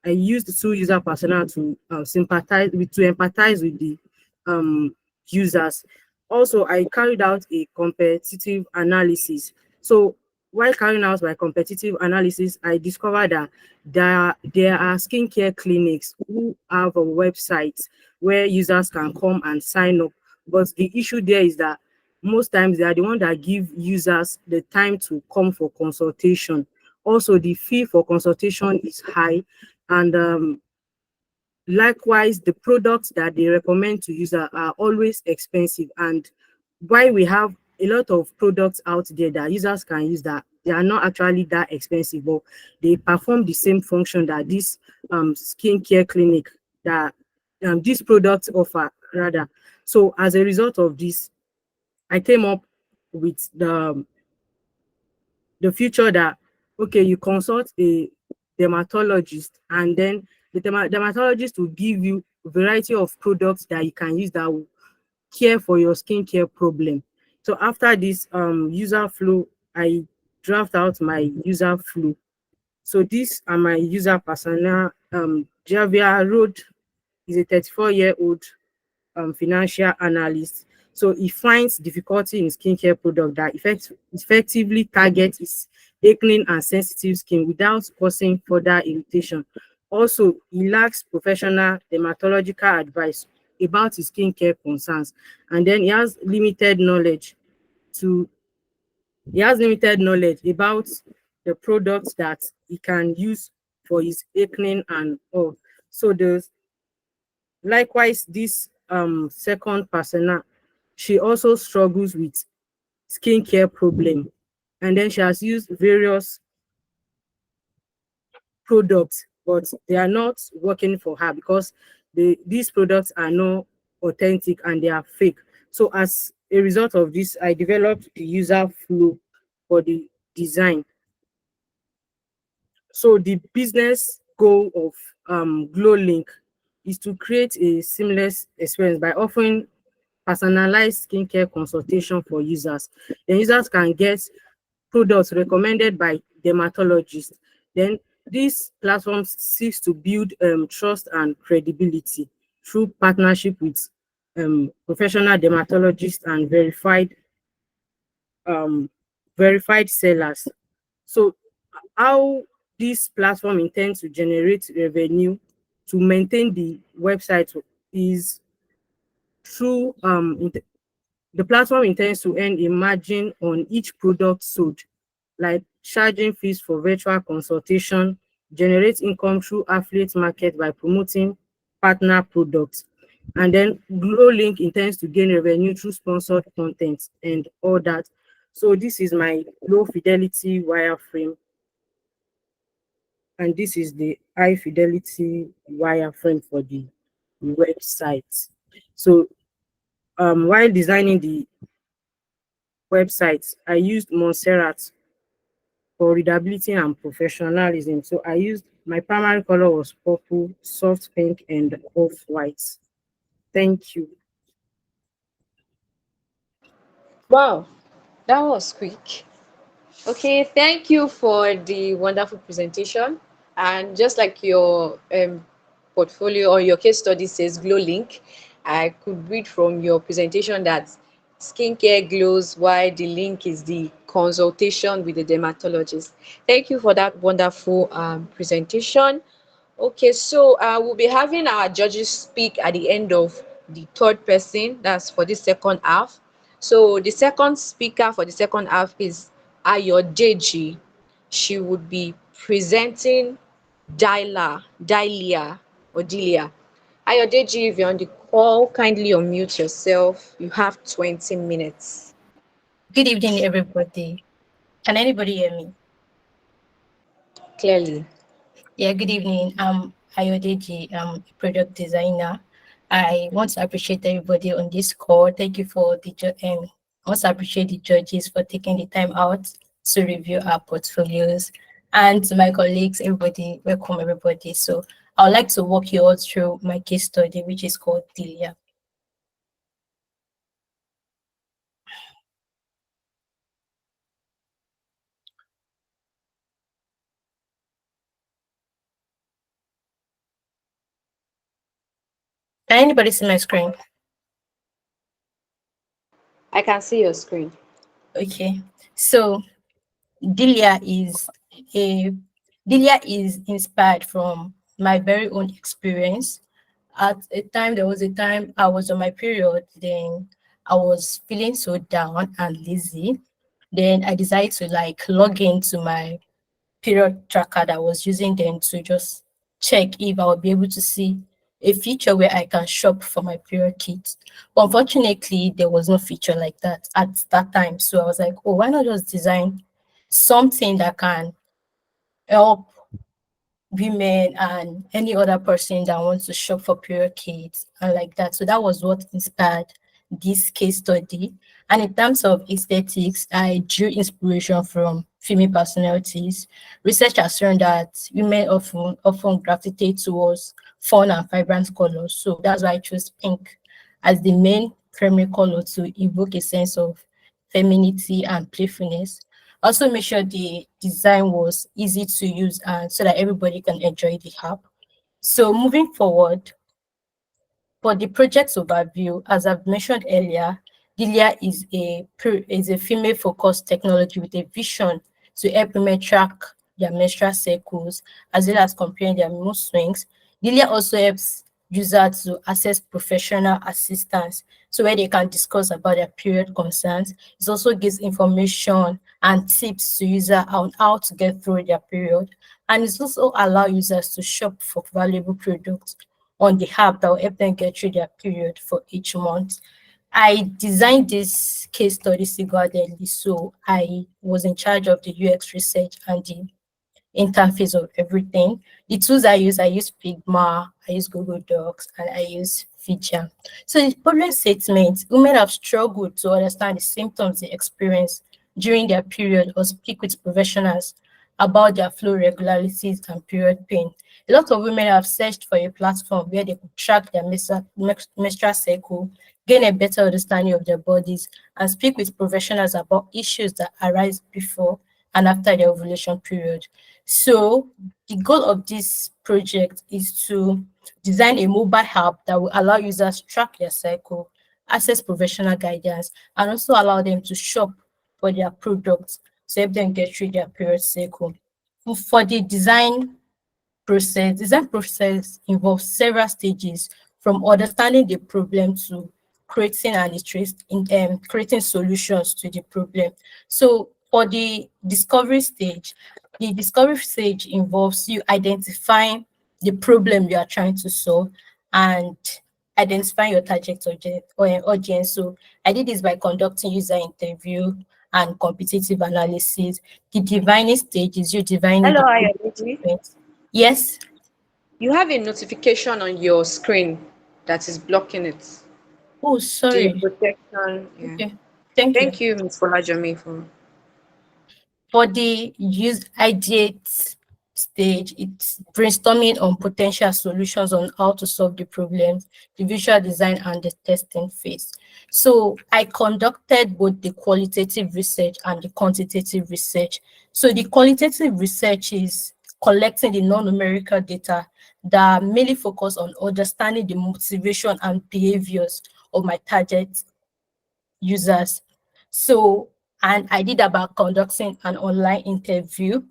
I used the two user persona to empathize with the um, users. Also, I carried out a competitive analysis. So while carrying out my competitive analysis, I discovered that there are skincare clinics who have a website where users can come and sign up. But the issue there is that most times they are the one that give users the time to come for consultation. Also, the fee for consultation is high, and likewise, the products that they recommend to users are always expensive. And while we have a lot of products out there that users can use, that they are not actually that expensive, but they perform the same function that this skincare clinic that these products offer rather. So as a result of this, I came up with the future that, okay, you consult a dermatologist, and then the dermatologist will give you a variety of products that you can use that will care for your skincare problem. So after this user flow, I draft out my user flow. So these are my user persona. Javier Road is a 34-year-old financial analyst. So he finds difficulty in skincare product that effectively target his acne and sensitive skin without causing further irritation. Also, he lacks professional dermatological advice about his skincare concerns, and then to he has limited knowledge about the products that he can use for his acne and all. So the likewise, this second persona, she also struggles with skincare problem, and then she has used various products, but they are not working for her because these products are not authentic and they are fake. So as a result of this, I developed the user flow for the design. So the business goal of GlowLink is to create a seamless experience by offering personalized skincare consultation for users. Then users can get products recommended by dermatologists. Then this platform seeks to build trust and credibility through partnership with professional dermatologists and um, verified sellers. So how this platform intends to generate revenue to maintain the website is through the platform intends to earn a margin on each product sold, like charging fees for virtual consultation, generate income through affiliate market by promoting partner products. And then GlowLink intends to gain revenue through sponsored content and all that. So this is my low fidelity wireframe, and this is the high fidelity wireframe for the website. So while designing the website, I used Montserrat for readability and professionalism. So I used my primary color was purple, soft pink, and off-white. Thank you. Wow, that was quick. Okay, thank you for the wonderful presentation. And just like your portfolio or your case study says, Glow Link, I could read from your presentation that skincare glows while the link is the consultation with the dermatologist. Thank you for that wonderful presentation. Okay, so we'll be having our judges speak at the end of the third person. That's for the second half. So the second speaker for the second half is Ayodeji. She would be presenting Dilia or Delia. Ayodeji, if you're on the call, kindly unmute yourself. You have 20 minutes. Good evening, everybody. Can anybody hear me? Clearly. Yeah, good evening. I'm Ayodeji. I'm a product designer. I want to appreciate everybody on this call. Thank you for I want to appreciate the judges for taking the time out to review our portfolios. And to my colleagues, everybody, welcome everybody. So I would like to walk you all through my case study, which is called Delia. Can anybody see my screen? I can see your screen. Okay. So Delia is a Delia is inspired from my very own experience. At a time, there was a time I was on my period, then I was feeling so down and lazy. Then I decided to like log into my period tracker that I was using then to just check if I would be able to see a feature where I can shop for my period kit. But unfortunately, there was no feature like that at that time. So I was like, oh, why not just design something that can help women and any other person that wants to shop for period kits and like that. So that was what inspired this case study. And in terms of aesthetics, I drew inspiration from female personalities. Research has shown that women often gravitate towards fun and vibrant colors. So that's why I chose pink as the main primary color to evoke a sense of femininity and playfulness. Also make sure the design was easy to use and so that everybody can enjoy the app. So moving forward, for the project overview, as I've mentioned earlier, Delia is a female-focused technology with a vision to help women track their menstrual cycles as well as comparing their mood swings. Delia also helps users to access professional assistance so where they can discuss about their period concerns. It also gives information and tips to users on how to get through their period, and it also allow users to shop for valuable products on the app that will help them get through their period for each month. I designed this case study single-handedly, so I was in charge of the UX research and the interface of everything. The tools I use Figma, I use Google Docs, and I use Feature. So the problem statement, women have struggled to understand the symptoms they experience during their period or speak with professionals about their flow regularities and period pain. A lot of women have searched for a platform where they could track their menstrual cycle, gain a better understanding of their bodies, and speak with professionals about issues that arise before and after the ovulation period. So the goal of this project is to design a mobile app that will allow users to track their cycle, access professional guidance, and also allow them to shop for their products to help them get through their period cycle. For the design process involves several stages from understanding the problem to creating and creating solutions to the problem. So for the discovery stage involves you identifying the problem you are trying to solve and identifying your target audience. So I did this by conducting user interview and competitive analysis. The divining stage is you divining Hello, the Ayodele. problem. Yes. You have a notification on your screen that is blocking it. Oh, The sorry. protection. Yeah. Okay. Thank you. Thank you, Ms. Folajomi, for. For the use ideate stage, it's brainstorming on potential solutions on how to solve the problems, the visual design and the testing phase. So I conducted both the qualitative research and the quantitative research. So the qualitative research is collecting the non-numerical data that mainly focus on understanding the motivation and behaviors of my target users. So, and I did about conducting an online interview.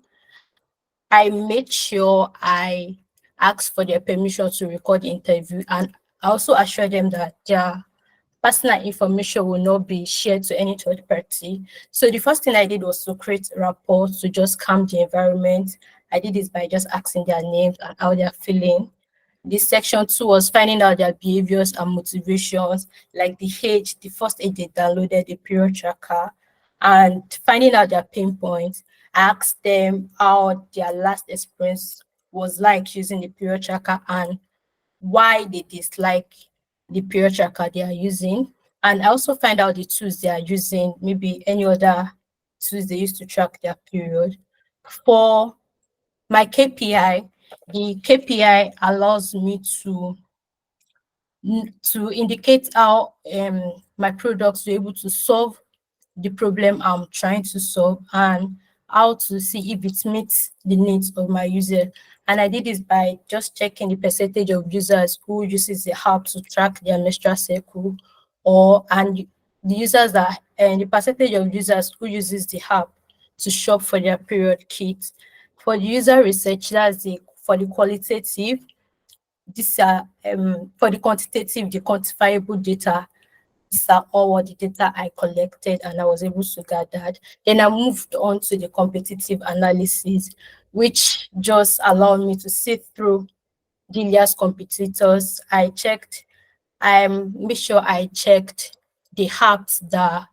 I made sure I asked for their permission to record the interview, and I also assured them that their personal information will not be shared to any third party. So the first thing I did was to create rapport to just calm the environment. I did this by just asking their names and how they're feeling. This section two was finding out their behaviors and motivations, like the age, the first age they downloaded the period tracker, and finding out their pain points. I asked them how their last experience was like using the period tracker and why they dislike the period tracker they are using. And I also find out the tools they are using, maybe any other tools they use to track their period. For my KPI, the KPI allows me to indicate how my products were able to solve the problem I'm trying to solve and how to see if it meets the needs of my user. And I did this by just checking the percentage of users who uses the app to track their menstrual cycle, or and the users that and the percentage of users who uses the app to shop for their period kit. For the user research, that's the for the qualitative, these are for the quantitative, the quantifiable data. These are all what the data I collected and I was able to gather. Then I moved on to the competitive analysis, which just allowed me to sit through Delia's competitors. I made sure I checked the apps that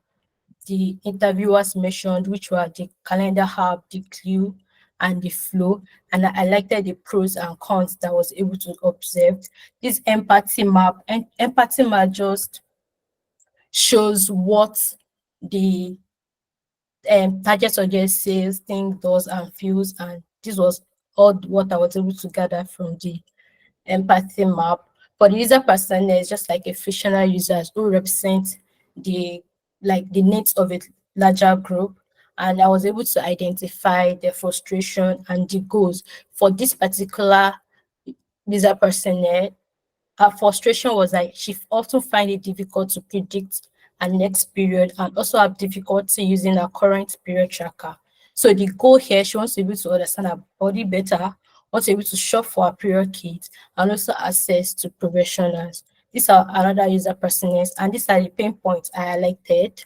the interviewers mentioned, which were the calendar app, the clue, and the flow. And I highlighted the pros and cons that I was able to observe. This empathy map just shows what the target audience says, thinks, does, and feels. And this was all what I was able to gather from the empathy map. For the user persona, it's just like a fictional users who represent the the needs of a larger group. And I was able to identify their frustration and the goals for this particular user persona. Her frustration was like she often find it difficult to predict her next period and also have difficulty using her current period tracker. So the goal here, she wants to be able to understand her body better, wants to be able to shop for her period kit, and also access to professionals. These are another user personas, and these are the pain points I highlighted.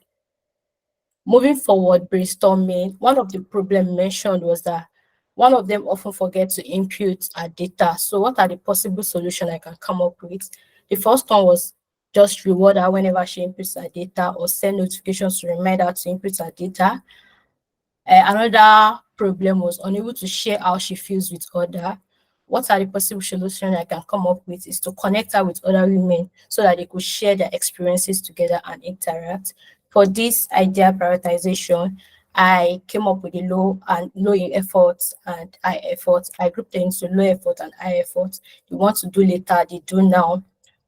Moving forward, brainstorming, one of the problem mentioned was that one of them often forget to input our data. So what are the possible solutions I can come up with? The first one was just reward her whenever she inputs her data or send notifications to remind her to input her data. Another problem was unable to share how she feels with other. What are the possible solutions I can come up with is to connect her with other women so that they could share their experiences together and interact. For this idea prioritization, I came up with the low in effort and high effort. I grouped them into low effort and high effort. You want to do later, they do now,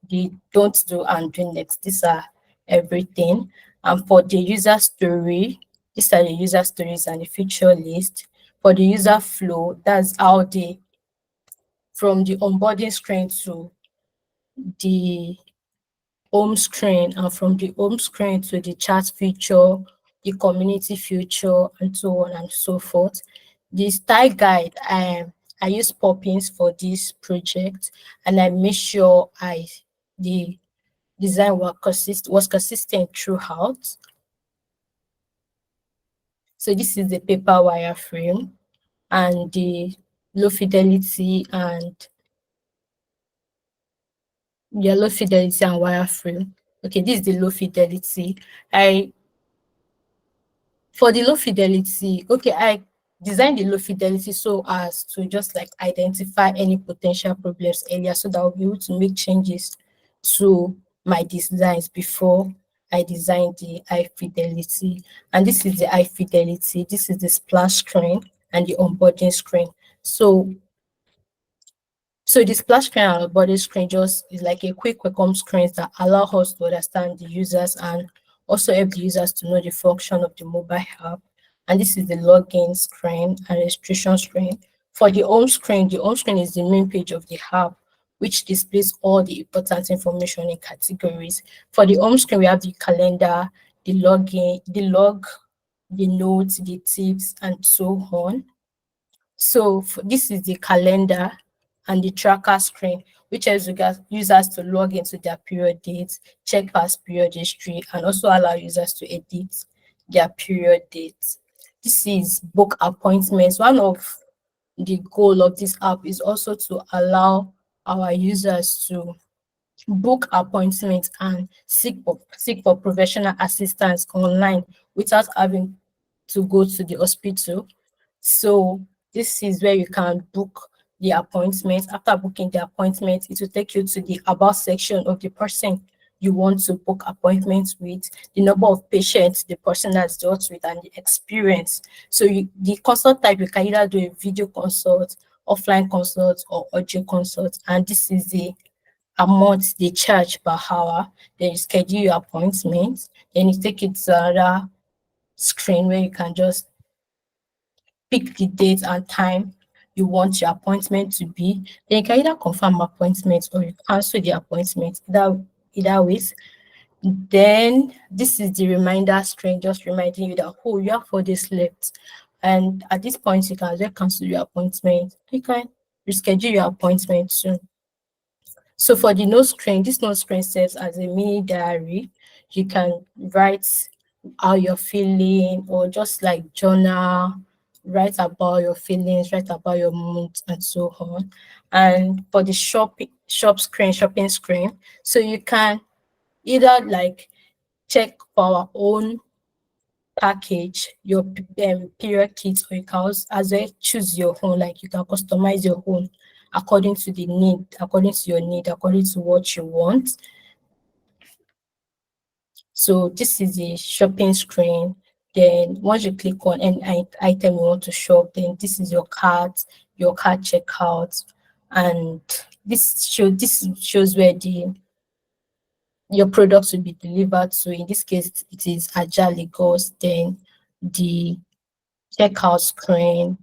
the don't do and do next. These are everything. And for the user story, these are the user stories and the feature list. For the user flow, that's how they from the onboarding screen to the home screen, and from the home screen to the chat feature, the community feature, and so on and so forth. The style guide, I use Poppins for this project, and I make sure the design was consistent throughout. So this is the paper wireframe and the low fidelity and low fidelity and wireframe. Okay, this is the low fidelity. For the low fidelity, okay, I designed the low fidelity so as to just like identify any potential problems earlier so that I'll be able to make changes to my designs before I design the high fidelity. And this is the high fidelity, this is the splash screen and the onboarding screen. So the splash screen and body screen just is like a quick welcome screens that allow us to understand the users and also help the users to know the function of the mobile app. And this is the login screen and registration screen. For the home screen is the main page of the app, which displays all the important information in categories. For the home screen, we have the calendar, the login, the log, the notes, the tips, and so on. So this is the calendar and the tracker screen, which helps users to log into their period dates, check past period history, and also allow users to edit their period dates. This is book appointments. One of the goal of this app is also to allow our users to book appointments and seek for professional assistance online without having to go to the hospital. So this is where you can book the appointment. After booking the appointment, it will take you to the about section of the person you want to book appointments with, the number of patients the person has dealt with, and the experience. So the consult type, you can either do a video consult, offline consult, or audio consult. And this is the amount they charge per hour. Then you schedule your appointment. Then you take it to another screen where you can just pick the date and time you want your appointment to be. Then you can either confirm appointment or you cancel the appointment. Either ways. Then this is the reminder screen, just reminding you that oh, you have 4 days left. And at this point, you can just cancel your appointment. You can reschedule your appointment soon. So for the note screen, this note screen serves as a mini diary. You can write how you're feeling or just like journal, write about your feelings, write about your moods and so on. And for the shopping screen, so you can either like check for our own package, your period kit, or you can also as well choose your own, like you can customize your own according to the need, according to your need, according to what you want. So this is the shopping screen. Then once you click on any item you want to shop, then this is your cart checkout, and this shows where your products will be delivered to. In this case, it is Ajah Lagos. Then the checkout screen,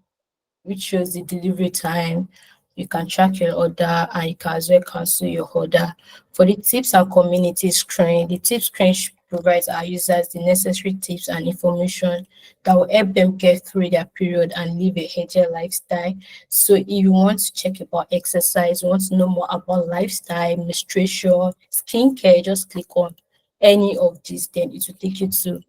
which shows the delivery time. You can track your order and you can as well cancel your order. For the tips and community screen, the tips screen provides our users the necessary tips and information that will help them get through their period and live a healthier lifestyle. So if you want to check about exercise, you want to know more about lifestyle, menstruation, skincare, just click on any of these, then it will take you to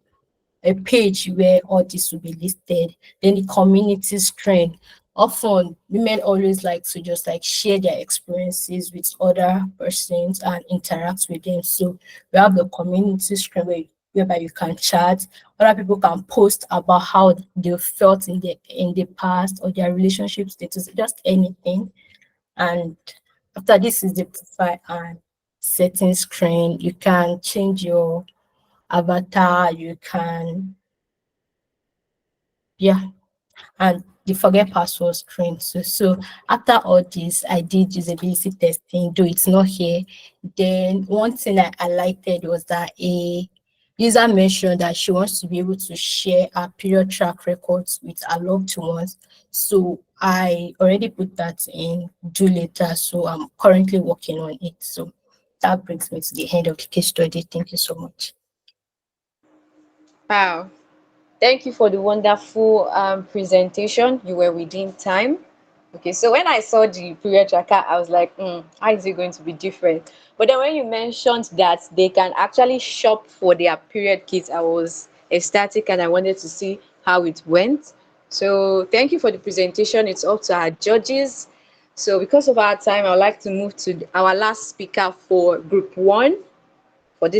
a page where all this will be listed. Then the community screen. Often women always like to just like share their experiences with other persons and interact with them. So we have the community screen whereby you can chat. Other people can post about how they felt in the past or their relationship status, just anything. And after this is the profile and settings screen. You can change your avatar, you can yeah, and the forget password screen. So after all this, I did usability testing, though it's not here. Then one thing I highlighted was that a user mentioned that she wants to be able to share her period track records with her loved ones. So I already put that in do later. So I'm currently working on it. So that brings me to the end of the case study. Thank you so much. Wow. Thank you for the wonderful presentation. You were within time. Okay, so when I saw the period tracker, I was like, how is it going to be different? But then when you mentioned that they can actually shop for their period kits, I was ecstatic and I wanted to see how it went. So thank you for the presentation. It's up to our judges. So because of our time, I would like to move to our last speaker for group one for this